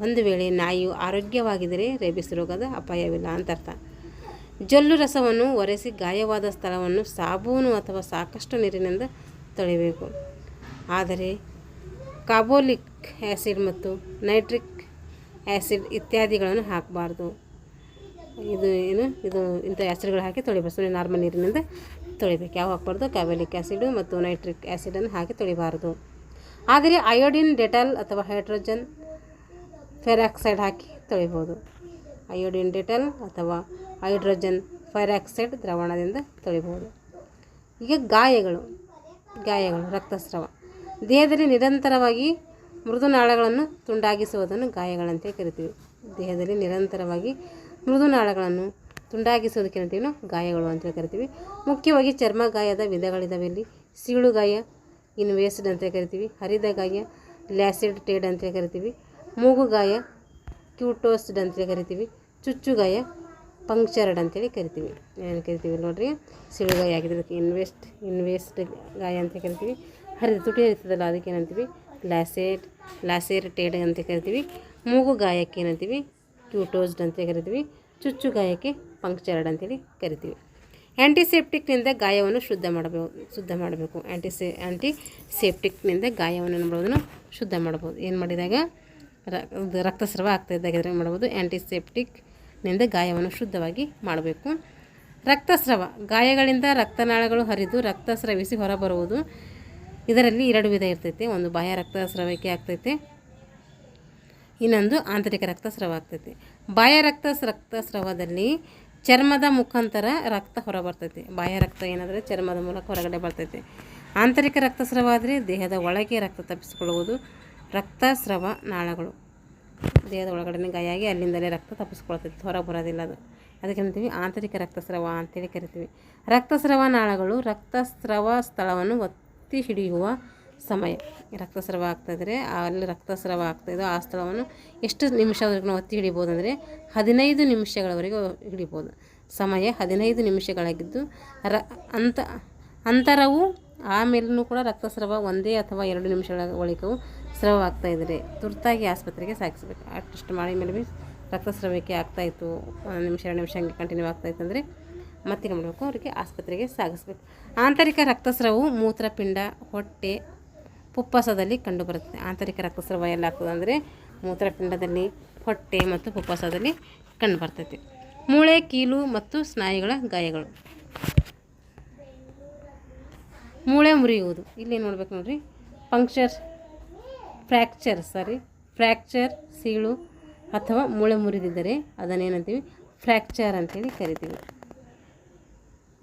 ಒಂದು ವೇಳೆ ನಾಯಿಯು ಆರೋಗ್ಯವಾಗಿದ್ದರೆ ರೇಬಿಸ್ ರೋಗದ ಅಪಾಯವಿಲ್ಲ ಅಂತ ಅರ್ಥ. ಜೊಲ್ಲು ರಸವನ್ನು ಒರೆಸಿ ಗಾಯವಾದ ಸ್ಥಳವನ್ನು ಸಾಬೂನು ಅಥವಾ ಸಾಕಷ್ಟು ನೀರಿನಿಂದ ತೊಳೆಯಬೇಕು. ಆದರೆ ಕಾರ್ಬೋಲಿಕ್ ಆ್ಯಸಿಡ್ ಮತ್ತು ನೈಟ್ರಿಕ್ ಆ್ಯಸಿಡ್ ಇತ್ಯಾದಿಗಳನ್ನು ಹಾಕಬಾರ್ದು. ಇದು ಇಂಥ ಆ್ಯಸಿಡ್ಗಳು ಹಾಕಿ ತೊಳಿಬಾರ್ದು. ನಾರ್ಮಲ್ ನೀರಿನಿಂದ ತೊಳಿಬೇಕು. ಯಾವ ಹಾಕಬಾರ್ದು? ಕಾರ್ಬೋಲಿಕ್ ಆ್ಯಸಿಡು ಮತ್ತು ನೈಟ್ರಿಕ್ ಆ್ಯಸಿಡನ್ನು ಹಾಕಿ ತೊಳಿಬಾರ್ದು. ಆದರೆ ಅಯೋಡಿನ್, ಡೆಟಾಲ್ ಅಥವಾ ಹೈಡ್ರೋಜನ್ ಫೆರಾಕ್ಸೈಡ್ ಹಾಕಿ ತೊಳಿಬೋದು. ಅಯೋಡಿನ್, ಡೆಟಾಲ್ ಅಥವಾ ಹೈಡ್ರೋಜನ್ ಫೆರಾಕ್ಸೈಡ್ ದ್ರಾವಣದಿಂದ ತೊಳಿಬೋದು. ಈಗ ಗಾಯಗಳು ರಕ್ತಸ್ರಾವ. ದೇಹದಲ್ಲಿ ನಿರಂತರವಾಗಿ ಮೃದುನಾಳಗಳನ್ನು ತುಂಡಾಗಿಸುವುದನ್ನು ಗಾಯಗಳಂತೆ ಕರಿತೀವಿ. ದೇಹದಲ್ಲಿ ನಿರಂತರವಾಗಿ ಮೃದುನಾಳಗಳನ್ನು ತುಂಡಾಗಿಸೋದಕ್ಕೆ ಅಂತೀವಿ ನಾವು ಗಾಯಗಳು ಅಂತೇಳಿ ಕರಿತೀವಿ. ಮುಖ್ಯವಾಗಿ ಚರ್ಮ ಗಾಯದ ವಿಧಗಳಿದ್ದಾವೆ. ಇಲ್ಲಿ ಸೀಳು ಗಾಯ ಇನ್ವೇಸ್ಡ್ ಅಂತ ಕರಿತೀವಿ. ಹರಿದ ಗಾಯ ಲ್ಯಾಸಿಡ್ ಟೇಡ್ ಅಂತ ಕರಿತೀವಿ. ಮೂಗು ಗಾಯ ಕ್ಯೂಟೋಸ್ಡ್ ಅಂತೇಳಿ ಕರಿತೀವಿ. ಚುಚ್ಚು ಗಾಯ ಪಂಕ್ಚರ್ಡ್ ಅಂತೇಳಿ ಕರಿತೀವಿ. ಏನು ಕರಿತೀವಿ ನೋಡಿರಿ, ಸೀಳು ಗಾಯ ಆಗಿದ್ರೆ ಇನ್ವೇಸ್ಡ್ ಗಾಯ ಅಂತ ಕರಿತೀವಿ. ಹರಿದ ತುಟಿ ಇರ್ತದಲ್ಲ ಅದಕ್ಕೆ ಏನಂತೀವಿ? ಲ್ಯಾಸೇರ್ ಟೇಡ್ ಅಂತ ಕರಿತೀವಿ. ಮೂಗು ಗಾಯಕ್ಕೆ ಏನಂತೀವಿ? ಕ್ಯೂಟೋಸ್ಡ್ ಅಂತ ಕರಿತೀವಿ. ಚುಚ್ಚು ಗಾಯಕ್ಕೆ ಪಂಕ್ಚರ್ಡ್ ಅಂತೇಳಿ ಕರಿತೀವಿ. ಆ್ಯಂಟಿಸೆಪ್ಟಿಕ್ನಿಂದ ಗಾಯವನ್ನು ಶುದ್ಧ ಮಾಡಬೇಕು. ಆ್ಯಂಟಿಸೆಪ್ಟಿಕ್ನಿಂದ ಗಾಯವನ್ನು ಮಾಡೋದನ್ನು ಶುದ್ಧ ಮಾಡ್ಬೋದು. ಏನು ಮಾಡಿದಾಗ ರಕ್ತಸ್ರಾವ ಆಗ್ತಾಯಿದ್ದಾಗ ಏನು ಮಾಡ್ಬೋದು? ಆ್ಯಂಟಿಸೆಪ್ಟಿಕ್ನಿಂದ ಗಾಯವನ್ನು ಶುದ್ಧವಾಗಿ ಮಾಡಬೇಕು. ರಕ್ತಸ್ರಾವ ಗಾಯಗಳಿಂದ ರಕ್ತನಾಳಗಳು ಹರಿದು ರಕ್ತಸ್ರವಿಸಿ ಹೊರಬರುವುದು. ಇದರಲ್ಲಿ 2 ವಿಧ ಇರ್ತೈತೆ. ಒಂದು ಬಾಹ್ಯ ರಕ್ತಸ್ರಾವಕ್ಕೆ ಆಗ್ತೈತೆ, ಇನ್ನೊಂದು ಆಂತರಿಕ ರಕ್ತಸ್ರಾವ ಆಗ್ತೈತೆ. ಬಾಹ್ಯ ರಕ್ತಸ್ರಾವದಲ್ಲಿ ಚರ್ಮದ ಮುಖಾಂತರ ರಕ್ತ ಹೊರಬರ್ತೈತೆ. ಬಾಹ್ಯ ರಕ್ತ ಏನಾದರೆ ಚರ್ಮದ ಮೂಲಕ ಹೊರಗಡೆ ಬರ್ತೈತೆ. ಆಂತರಿಕ ರಕ್ತಸ್ರಾವ ಆದರೆ ದೇಹದ ಒಳಗೆ ರಕ್ತ ತಪ್ಪಿಸಿಕೊಳ್ಳುವುದು. ರಕ್ತಸ್ರಾವ ನಾಳಗಳು ದೇಹದ ಒಳಗಡೆ ಗಾಯ ಆಗಿ ಅಲ್ಲಿಂದಲೇ ರಕ್ತ ತಪ್ಪಿಸ್ಕೊಳ್ತೈತೆ, ಹೊರಗೆ ಬರೋದಿಲ್ಲ. ಅದಕ್ಕೆ ಅಂತೀವಿ ಆಂತರಿಕ ರಕ್ತಸ್ರಾವ ಅಂತೇಳಿ ಕರಿತೀವಿ. ರಕ್ತಸ್ರಾವ ನಾಳಗಳು ರಕ್ತಸ್ರಾವ ಸ್ಥಳವನ್ನು ಒತ್ತಿ ಹಿಡಿಯುವ ಸಮಯ. ರಕ್ತಸ್ರಾವ ಆಗ್ತಾಯಿದ್ರೆ ಅಲ್ಲಿ ರಕ್ತಸ್ರಾವ ಆಗ್ತಾಯಿದ್ದೋ ಆ ಸ್ಥಳವನ್ನು ಎಷ್ಟು ನಿಮಿಷವರೆಗೂ ಒತ್ತಿ ಹಿಡಿಬೋದು ಅಂದರೆ 15 ನಿಮಿಷಗಳವರೆಗೆ ಹಿಡಿಬೋದು. ಸಮಯ 15 ನಿಮಿಷಗಳಾಗಿದ್ದು ಅಂತರವು ಆಮೇಲೂ ಕೂಡ ರಕ್ತಸ್ರಾವ 1 ಅಥವಾ 2 ನಿಮಿಷಗಳ ಬಳಿಕವೂ ಸ್ರಾವ ಆಗ್ತಾಯಿದ್ರೆ ತುರ್ತಾಗಿ ಆಸ್ಪತ್ರೆಗೆ ಸಾಗಿಸಬೇಕು. ಅಷ್ಟು ಮಾಡಿ ಮೇಲೆ ರಕ್ತಸ್ರಾವಕ್ಕೆ ಆಗ್ತಾಯಿತ್ತು 1 ನಿಮಿಷ 2 ನಿಮಿಷ ಹಂಗೆ ಕಂಟಿನ್ಯೂ ಆಗ್ತಾಯಿತ್ತು ಅಂದರೆ ಮತ್ತೆ ಮಾಡಬೇಕು, ಅವರಿಗೆ ಆಸ್ಪತ್ರೆಗೆ ಸಾಗಿಸ್ಬೇಕು. ಆಂತರಿಕ ರಕ್ತಸ್ರಾವವು ಮೂತ್ರಪಿಂಡ, ಹೊಟ್ಟೆ, ಪುಪ್ಪಸದಲ್ಲಿ ಕಂಡುಬರುತ್ತದೆ. ಆಂತರಿಕ ರಕ್ತಸ್ರಾವ ಎಲ್ಲ ಆಗ್ತದೆ ಅಂದರೆ ಮೂತ್ರಪಿಂಡದಲ್ಲಿ, ಹೊಟ್ಟೆ ಮತ್ತು ಪುಪ್ಪಸದಲ್ಲಿ ಕಂಡುಬರ್ತೈತೆ. ಮೂಳೆ, ಕೀಲು ಮತ್ತು ಸ್ನಾಯುಗಳ ಗಾಯಗಳು. ಮೂಳೆ ಮುರಿಯುವುದು ಇಲ್ಲಿ ನೋಡ್ಬೇಕು ನೋಡ್ರಿ. ಫ್ರ್ಯಾಕ್ಚರ್ ಸೀಳು ಅಥವಾ ಮೂಳೆ ಮುರಿದಿದ್ದರೆ ಅದನ್ನೇನಂತೀವಿ? ಫ್ರ್ಯಾಕ್ಚರ್ ಅಂತೇಳಿ ಕರಿತೀವಿ.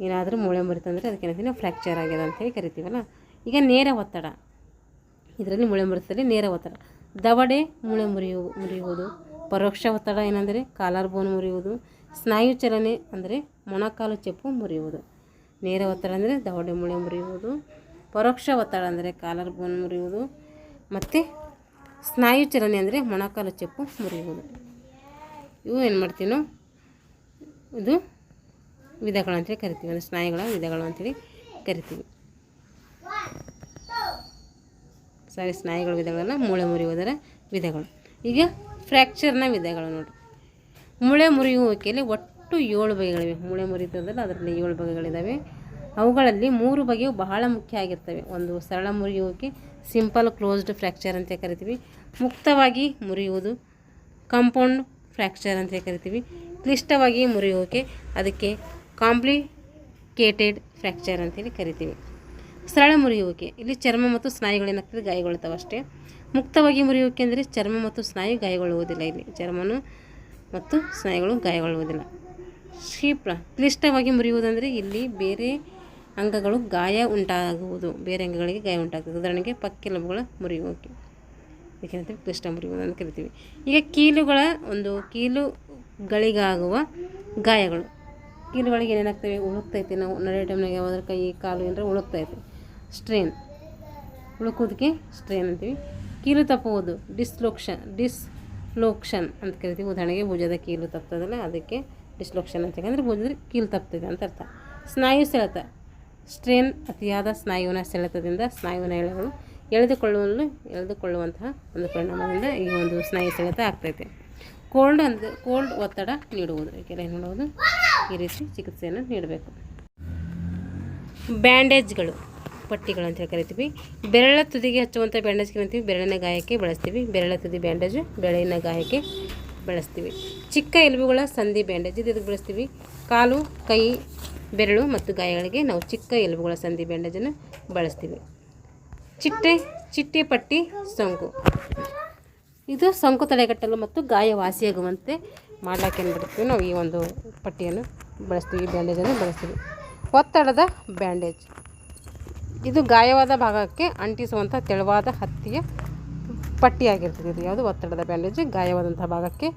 ಏನಾದರೂ ಮೂಳೆ ಮುರಿತಂದರೆ ಅದಕ್ಕೆ ಏನಂತೀವಿ? ಫ್ರ್ಯಾಕ್ಚರ್ ಆಗ್ಯದ ಅಂತೇಳಿ ಕರಿತೀವಲ್ಲ. ಈಗ ನೇರ ಒತ್ತಡ, ಇದರಲ್ಲಿ ಮೂಳೆ ಮುರಿತದಲ್ಲಿ ನೇರ ಒತ್ತಡ. ದವಡೆ ಮೂಳೆ ಮುರಿಯುವುದು. ಪರೋಕ್ಷ ಒತ್ತಡ ಏನಂದರೆ ಕಾಲರ್ ಬೋನ್ ಮುರಿಯುವುದು. ಸ್ನಾಯು ಚಲನೆ ಅಂದರೆ ಮೊಣಕಾಲು ಚೆಪ್ಪು ಮುರಿಯುವುದು. ನೇರ ಒತ್ತಡ ಅಂದರೆ ದವಡೆ ಮೂಳೆ ಮುರಿಯುವುದು. ಪರೋಕ್ಷ ಒತ್ತಡ ಅಂದರೆ ಕಾಲರ್ ಬೋನ್ ಮುರಿಯುವುದು. ಮತ್ತು ಸ್ನಾಯು ಚಲನೆ ಅಂದರೆ ಮೊಣಕಾಲು ಚೆಪ್ಪು ಮುರಿಯುವುದು. ಇವು ಏನು ಮಾಡ್ತೀವಿ ನಾವು? ಇದು ವಿಧಗಳು ಅಂತೇಳಿ ಕರಿತೀವಿ. ಅಂದರೆ ಸ್ನಾಯುಗಳ ವಿಧಗಳು ಅಂತೇಳಿ ಕರಿತೀವಿ. ಸ್ನಾಯುಗಳ ವಿಧಗಳನ್ನು ಮೂಳೆ ಮುರಿಯುವುದರ ವಿಧಗಳು. ಈಗ ಫ್ರ್ಯಾಕ್ಚರ್ನ ವಿಧಗಳು ನೋಡಿ. ಮೂಳೆ ಮುರಿಯುವಿಕೆಯಲ್ಲಿ ಒಟ್ಟು 7 ಬಗೆಗಳಿವೆ. ಮೂಳೆ ಮುರಿತದಲ್ಲ ಅದರಲ್ಲಿ 7 ಬಗೆಗಳಿದ್ದಾವೆ. ಅವುಗಳಲ್ಲಿ 3 ಬಗೆಯು ಬಹಳ ಮುಖ್ಯ ಆಗಿರ್ತವೆ. ಒಂದು ಸರಳ ಮುರಿಯುವಿಕೆ, ಸಿಂಪಲ್ ಕ್ಲೋಸ್ಡ್ ಫ್ರ್ಯಾಕ್ಚರ್ ಅಂತ ಕರಿತೀವಿ. ಮುಕ್ತವಾಗಿ ಮುರಿಯುವುದು ಕಾಂಪೌಂಡ್ ಫ್ರ್ಯಾಕ್ಚರ್ ಅಂತ ಕರಿತೀವಿ. ಕ್ಲಿಷ್ಟವಾಗಿ ಮುರಿಯುವಿಕೆ ಅದಕ್ಕೆ ಕಾಂಪ್ಲಿಕೇಟೆಡ್ ಫ್ರ್ಯಾಕ್ಚರ್ ಅಂತೇಳಿ ಕರಿತೀವಿ. ಸರಳ ಮುರಿಯುವಿಕೆ ಇಲ್ಲಿ ಚರ್ಮ ಮತ್ತು ಸ್ನಾಯುಗಳೇನಾಗ್ತದೆ? ಗಾಯಗೊಳ್ತಾವೆ ಅಷ್ಟೇ. ಮುಕ್ತವಾಗಿ ಮುರಿಯುವಿಕೆ ಅಂದರೆ ಚರ್ಮ ಮತ್ತು ಸ್ನಾಯು ಗಾಯಗೊಳ್ಳುವುದಿಲ್ಲ. ಇಲ್ಲಿ ಚರ್ಮನು ಮತ್ತು ಸ್ನಾಯುಗಳು ಗಾಯಗೊಳ್ಳುವುದಿಲ್ಲ. ಕ್ಲಿಷ್ಟವಾಗಿ ಮುರಿಯುವುದಂದರೆ ಇಲ್ಲಿ ಬೇರೆ ಅಂಗಗಳು ಗಾಯ ಉಂಟಾಗುವುದು, ಬೇರೆ ಅಂಗಗಳಿಗೆ ಗಾಯ ಉಂಟಾಗ್ತದೆ. ಉದಾಹರಣೆಗೆ ಪಕ್ಕೆಲುಬುಗಳ ಮುರಿಯುವಿಕೆ, ಇದಕ್ಕೆ ಕ್ಲಿಷ್ಟ ಮುರಿಯುವುದು ಅಂತ ಕರಿತೀವಿ. ಈಗ ಕೀಲುಗಳಿಗಾಗುವ ಗಾಯಗಳು. ಕೀಲುಗಳಿಗೆ ಏನೇನಾಗ್ತವೆ? ಉಳುಕ್ತೈತೆ. ನಾವು ನಡೆಯೋ ಟೈಮ್ನಾಗ ಯಾವ್ದಾದ್ರು ಕೈ ಕಾಲು ಏನಾರ ಉಳುಕ್ತೈತೆ, ಉಳುಕೋದಕ್ಕೆ ಸ್ಟ್ರೇನ್ ಅಂತೀವಿ. ಕೀಲು ತಪ್ಪುವುದು ಡಿಸ್ಲೋಕ್ಷನ್ ಅಂತ ಕರಿತೀವಿ. ಉದಾಹರಣೆಗೆ ಭುಜದ ಕೀಲು ತಪ್ತದಲ್ಲ ಅದಕ್ಕೆ ಡಿಸ್ಲೋಕ್ಷನ್ ಅಂತ ಅಂದರೆ ಭುಜದ ಕೀಲು ತಪ್ತದೆ ಅಂತ ಅರ್ಥ. ಸ್ನಾಯು ಸೆಳೆತ ಸ್ಟ್ರೇನ್ ಅತಿಯಾದ ಸ್ನಾಯುವಿನ ಸೆಳೆತದಿಂದ ಸ್ನಾಯುವಿನ ಎಳೆಗಳು ಎಳೆದುಕೊಳ್ಳುವಂತಹ ಒಂದು ಪರಿಣಾಮದಿಂದ ಈ ಒಂದು ಸ್ನಾಯು ಸೆಳೆತ ಆಗ್ತೈತೆ. ಕೋಲ್ಡ್ ಒತ್ತಡ ನೀಡುವುದು. ಏಕೆಲ್ಲ ಏನು ಮಾಡೋದು? ಈ ರೀತಿ ಚಿಕಿತ್ಸೆಯನ್ನು ನೀಡಬೇಕು. ಬ್ಯಾಂಡೇಜ್ಗಳು, ಪಟ್ಟಿಗಳು ಅಂತ ಹೇಳಿ ಕರಿತೀವಿ. ಬೆರಳ ತುದಿಗೆ ಹಚ್ಚುವಂಥ ಬ್ಯಾಂಡೇಜ್ ಕರಿತೀವಿ. ಬೆರಳಿನ ಗಾಯಕ್ಕೆ ಬಳಸ್ತೀವಿ. ಬೆರಳ ತುದಿ ಬ್ಯಾಂಡೇಜು ಬೆರಳಿನ ಗಾಯಕ್ಕೆ ಬಳಸ್ತೀವಿ. ಚಿಕ್ಕ ಎಲುಬುಗಳ ಸಂಧಿ ಬ್ಯಾಂಡೇಜ್ ಇದಕ್ಕೆ ಬಳಸ್ತೀವಿ. ಕಾಲು, ಕೈ, ಬೆರಳು ಮತ್ತು ಗಾಯಗಳಿಗೆ ನಾವು ಚಿಕ್ಕ ಎಲುಬುಗಳ ಸಂಧಿ ಬ್ಯಾಂಡೇಜನ್ನು ಬಳಸ್ತೀವಿ. ಚಿಟ್ಟೆ ಪಟ್ಟಿ ಸೋಂಕು, ಇದು ಸೋಂಕು ತಡೆಗಟ್ಟಲು ಮತ್ತು ಗಾಯ ವಾಸಿಯಾಗುವಂತೆ ಮಾಡ್ಲಿಕ್ಕೆ ಏನು ಮಾಡ್ತೀವಿ ನಾವು ಈ ಒಂದು ಪಟ್ಟಿಯನ್ನು ಬಳಸ್ತೀವಿ, ಬ್ಯಾಂಡೇಜನ್ನು ಬಳಸ್ತೀವಿ. ಒತ್ತಡದ ಬ್ಯಾಂಡೇಜ್, ಇದು ಗಾಯವಾದ ಭಾಗಕ್ಕೆ ಅಂಟಿಸುವಂಥ ತೆಳುವಾದ ಹತ್ತಿಯ ಪಟ್ಟಿಯಾಗಿರ್ತದೆ. ಇದು ಯಾವುದು ಒತ್ತಡದ ಬ್ಯಾಂಡೇಜ್, ಗಾಯವಾದಂಥ ಭಾಗಕ್ಕೆ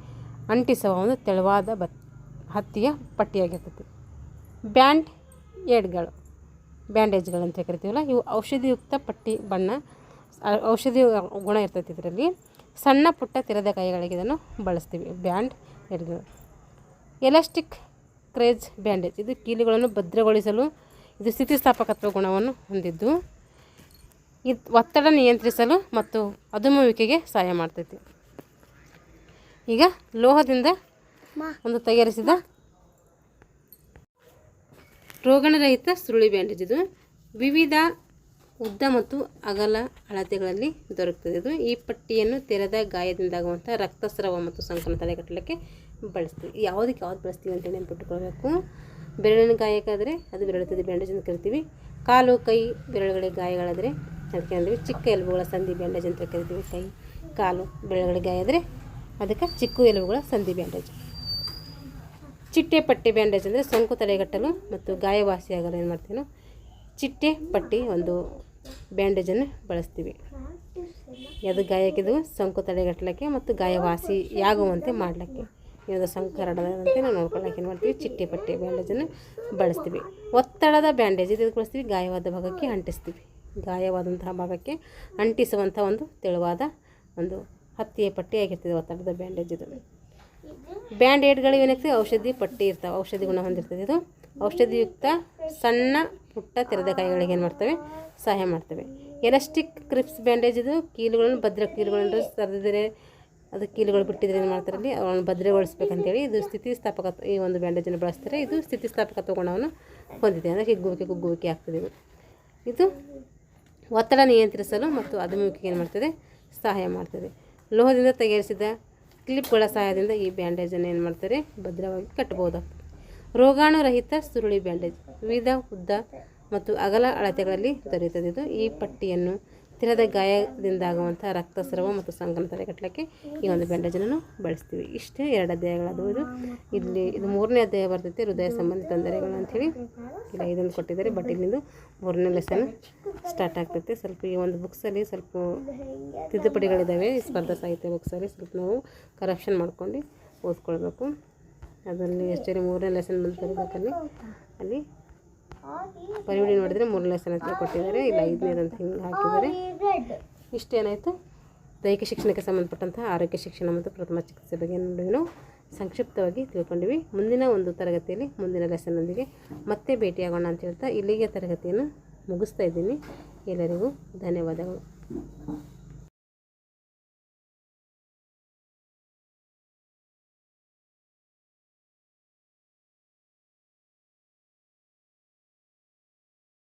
ಅಂಟಿಸುವ ಒಂದು ತೆಳುವಾದ ಹತ್ತಿಯ ಪಟ್ಟಿಯಾಗಿರ್ತದೆ. ಬ್ಯಾಂಡೇಜ್ಗಳು ಅಂತ ಕರಿತೀವಲ್ಲ, ಇವು ಔಷಧಿಯುಕ್ತ ಪಟ್ಟಿ ಬಣ್ಣ, ಔಷಧಿ ಗುಣ ಇರ್ತೈತಿ. ಇದರಲ್ಲಿ ಸಣ್ಣ ಪುಟ್ಟ ತೆರೆದ ಗಾಯಗಳಿಗೆ ಇದನ್ನು ಬಳಸ್ತೀವಿ. ಬ್ಯಾಂಡೇಜ್ಗಳು. ಎಲಾಸ್ಟಿಕ್ ಕ್ರೇಜ್ ಬ್ಯಾಂಡೇಜ್, ಇದು ಕೀಲುಗಳನ್ನು ಭದ್ರಗೊಳಿಸಲು ಇದು ಸ್ಥಿತಿಸ್ಥಾಪಕತ್ವ ಗುಣವನ್ನು ಹೊಂದಿದ್ದು ಇದು ಒತ್ತಡ ನಿಯಂತ್ರಿಸಲು ಮತ್ತು ಅದುಮುವಿಕೆಗೆ ಸಹಾಯ ಮಾಡ್ತೈತಿ. ಈಗ ಲೋಹದಿಂದ ಒಂದು ತಯಾರಿಸಿದ ರೋಗಣರಹಿತ ಸುರುಳಿ ಬ್ಯಾಂಡೇಜ್, ಇದು ವಿವಿಧ ಉದ್ದ ಮತ್ತು ಅಗಲ ಅಳತೆಗಳಲ್ಲಿ ದೊರಕುತ್ತದೆ. ಇದು ಈ ಪಟ್ಟಿಯನ್ನು ತೆರೆದ ಗಾಯದಿಂದಾಗುವಂಥ ರಕ್ತಸ್ರಾವ ಮತ್ತು ಸೋಂಕನ್ನು ತಡೆಗಟ್ಟಲಿಕ್ಕೆ ಬಳಸ್ತೀವಿ. ಯಾವುದಕ್ಕೆ ಯಾವ್ದು ಬಳಸ್ತೀವಿ ಅಂತ ನೆನ್ಪಿಟ್ಟುಕೊಳ್ಬೇಕು. ಬೆರಳಿನ ಗಾಯಕ್ಕಾದರೆ ಅದು ಬೆರಳ ತುದಿ ಬ್ಯಾಂಡೇಜ್ ಅಂತ ಕರಿತೀವಿ. ಕಾಲು, ಕೈ, ಬೆರಳುಗಳಿಗೆ ಗಾಯಗಳಾದರೆ ಅದಕ್ಕೆ ಅಂದ್ವಿ ಚಿಕ್ಕ ಎಲುಬುಗಳ ಸಂಧಿ ಬ್ಯಾಂಡೇಜ್ ಅಂತ ಕರಿತೀವಿ. ಕೈ, ಕಾಲು, ಬೆರಳುಗಳಿಗೆ ಗಾಯ ಆದರೆ ಅದಕ್ಕೆ ಚಿಕ್ಕ ಎಲುಬುಗಳ ಸಂಧಿ ಬ್ಯಾಂಡೇಜ್. ಚಿಟ್ಟೆ ಪಟ್ಟಿ ಬ್ಯಾಂಡೇಜ್ ಅಂದರೆ ಸೋಂಕು ತಡೆಗಟ್ಟಲು ಮತ್ತು ಗಾಯವಾಸಿಯಾಗಲು ಏನು ಮಾಡ್ತೀವಿ ನಾವು ಚಿಟ್ಟೆ ಪಟ್ಟಿ ಒಂದು ಬ್ಯಾಂಡೇಜನ್ನು ಬಳಸ್ತೀವಿ. ಅದು ಗಾಯಕ್ಕಿದು ಸೋಂಕು ತಡೆಗಟ್ಟಲಿಕ್ಕೆ ಮತ್ತು ಗಾಯವಾಸಿಯಾಗುವಂತೆ ಮಾಡಲಿಕ್ಕೆ, ಯಾವುದೋ ಸೋಂಕು ಹರಡದಂತೆ ನಾವು ನೋಡ್ಕೊಳ್ಳೋಕೆ ಏನು ಮಾಡ್ತೀವಿ ಚಿಟ್ಟೆ ಪಟ್ಟಿ ಬ್ಯಾಂಡೇಜನ್ನು ಬಳಸ್ತೀವಿ. ಒತ್ತಡದ ಬ್ಯಾಂಡೇಜ್ ಇದಕ್ಕೆ ಬಳಸ್ತೀವಿ. ಗಾಯವಾದ ಭಾಗಕ್ಕೆ ಅಂಟಿಸ್ತೀವಿ. ಗಾಯವಾದಂತಹ ಭಾಗಕ್ಕೆ ಅಂಟಿಸುವಂಥ ಒಂದು ತೆಳುವಾದ ಒಂದು ಹತ್ತಿಯ ಪಟ್ಟಿ ಆಗಿರ್ತದೆ ಒತ್ತಡದ ಬ್ಯಾಂಡೇಜ್. ಇದು ಬ್ಯಾಂಡೇಡ್ಗಳು ಏನಾಗ್ತದೆ ಔಷಧಿ ಪಟ್ಟಿ ಇರ್ತಾವೆ, ಔಷಧಿ ಗುಣ ಹೊಂದಿರ್ತದೆ. ಇದು ಔಷಧಿಯುಕ್ತ ಸಣ್ಣ ಪುಟ್ಟ ತೆರೆದ ಗಾಯಗಳಿಗೆ ಏನು ಮಾಡ್ತವೆ ಸಹಾಯ ಮಾಡ್ತವೆ. ಎಲಾಸ್ಟಿಕ್ ಕ್ರಿಪ್ಸ್ ಬ್ಯಾಂಡೇಜ್, ಇದು ಕೀಲುಗಳನ್ನು ಕೀಲುಗಳನ್ನು ಸರಿದಿದ್ರೆ ಅದು ಕೀಲುಗಳು ಬಿಟ್ಟಿದ್ರೆ ಏನು ಮಾಡ್ತಾರೆ ಅಲ್ಲಿ ಅವನ್ನು ಭದ್ರಗೊಳಿಸ್ಬೇಕಂತೇಳಿ ಇದು ಸ್ಥಿತಿಸ್ಥಾಪಕತ್ವ ಈ ಒಂದು ಬ್ಯಾಂಡೇಜನ್ನು ಬಳಸ್ತಾರೆ. ಇದು ಸ್ಥಿತಿಸ್ಥಾಪಕತ್ವ ಗುಣವನ್ನು ಹೊಂದಿದೆ, ಅಂದರೆ ಕುಗ್ಗುವಿಕೆ ಆಗ್ತದೆ. ಇದು ಒತ್ತಡ ನಿಯಂತ್ರಿಸಲು ಮತ್ತು ಅದುಮುವಿಕೆಗೆ ಏನು ಮಾಡ್ತದೆ ಸಹಾಯ ಮಾಡ್ತದೆ. ಲೋಹದಿಂದ ತಯಾರಿಸಿದ ಕ್ಲಿಪ್ಗಳ ಸಹಾಯದಿಂದ ಈ ಬ್ಯಾಂಡೇಜನ್ನು ಏನು ಮಾಡ್ತಾರೆ ಭದ್ರವಾಗಿ ಕಟ್ಟಬಹುದಾಗ್ತದೆ. ರೋಗಾಣುರಹಿತ ಸುರುಳಿ ಬ್ಯಾಂಡೇಜ್, ವಿವಿಧ ಉದ್ದ ಮತ್ತು ಅಗಲ ಅಳತೆಗಳಲ್ಲಿ ದೊರೆಯುತ್ತದೆ. ಇದು ಈ ಪಟ್ಟಿಯನ್ನು ತೆರೆದ ಗಾಯದಿಂದಾಗುವಂಥ ರಕ್ತಸ್ರಾವ ಮತ್ತು ಸೋಂಕನ್ನು ತಡೆಗಟ್ಟಲಿಕ್ಕೆ ಈ ಒಂದು ಬ್ಯಾಂಡೇಜನ್ನು ಬಳಸ್ತೀವಿ. ಇಷ್ಟೇ 2 ಅಧ್ಯಾಯಗಳಾದವು. ಇದು 3ನೇ ಅಧ್ಯಾಯ ಬರ್ತೈತೆ, ಹೃದಯ ಸಂಬಂಧಿ ತೊಂದರೆಗಳು ಅಂಥೇಳಿ. ಇಲ್ಲ ಇದನ್ನು ಕೊಟ್ಟಿದ್ದಾರೆ, ಬಟ್ ಇಲ್ಲಿಂದು 3ನೇ ಲೆಸನ್ ಸ್ಟಾರ್ಟ್ ಆಗ್ತೈತೆ. ಸ್ವಲ್ಪ ಈ ಒಂದು ಬುಕ್ಸಲ್ಲಿ ಸ್ವಲ್ಪ ತಿದ್ದುಪಡಿಗಳಿದ್ದಾವೆ. ಈ ಸ್ಪರ್ಧಾ ಸಾಹಿತ್ಯ ಬುಕ್ಸಲ್ಲಿ ಸ್ವಲ್ಪ ನಾವು ಕರೆಕ್ಷನ್ ಮಾಡ್ಕೊಂಡು ಓದ್ಕೊಳ್ಬೇಕು. ಅದರಲ್ಲಿ ಎಷ್ಟೇ 3ನೇ ಲೆಸನ್ ಬಂದು ಬರಬೇಕಲ್ಲಿ ಅಲ್ಲಿ ಪರಿವಿಡಿ ನೋಡಿದರೆ 3ನೇ ಲೆಸನ್ ಅಂತ ಕೊಟ್ಟಿದ್ದಾರೆ. ಇಲ್ಲ 5ನೇದು ಅಂತ ಹಿಂಗೆ ಹಾಕಿದ್ದಾರೆ. ಇಷ್ಟೇನಾಯಿತು ದೈಹಿಕ ಶಿಕ್ಷಣಕ್ಕೆ ಸಂಬಂಧಪಟ್ಟಂಥ ಆರೋಗ್ಯ ಶಿಕ್ಷಣ ಮತ್ತು ಪ್ರಥಮ ಚಿಕಿತ್ಸೆ ಬಗ್ಗೆ ನೋಡಿದ್ವಿ. ಸಂಕ್ಷಿಪ್ತವಾಗಿ ತಿಳ್ಕೊಂಡಿವಿ. ಮುಂದಿನ ಒಂದು ತರಗತಿಯಲ್ಲಿ ಮುಂದಿನ ಲೆಸನ್ನೊಂದಿಗೆ ಮತ್ತೆ ಭೇಟಿಯಾಗೋಣ ಅಂತ ಹೇಳ್ತಾ ಇಲ್ಲಿಗೆ ತರಗತಿಯನ್ನು ಮುಗಿಸ್ತಾ ಇದ್ದೀನಿ. ಎಲ್ಲರಿಗೂ ಧನ್ಯವಾದಗಳು.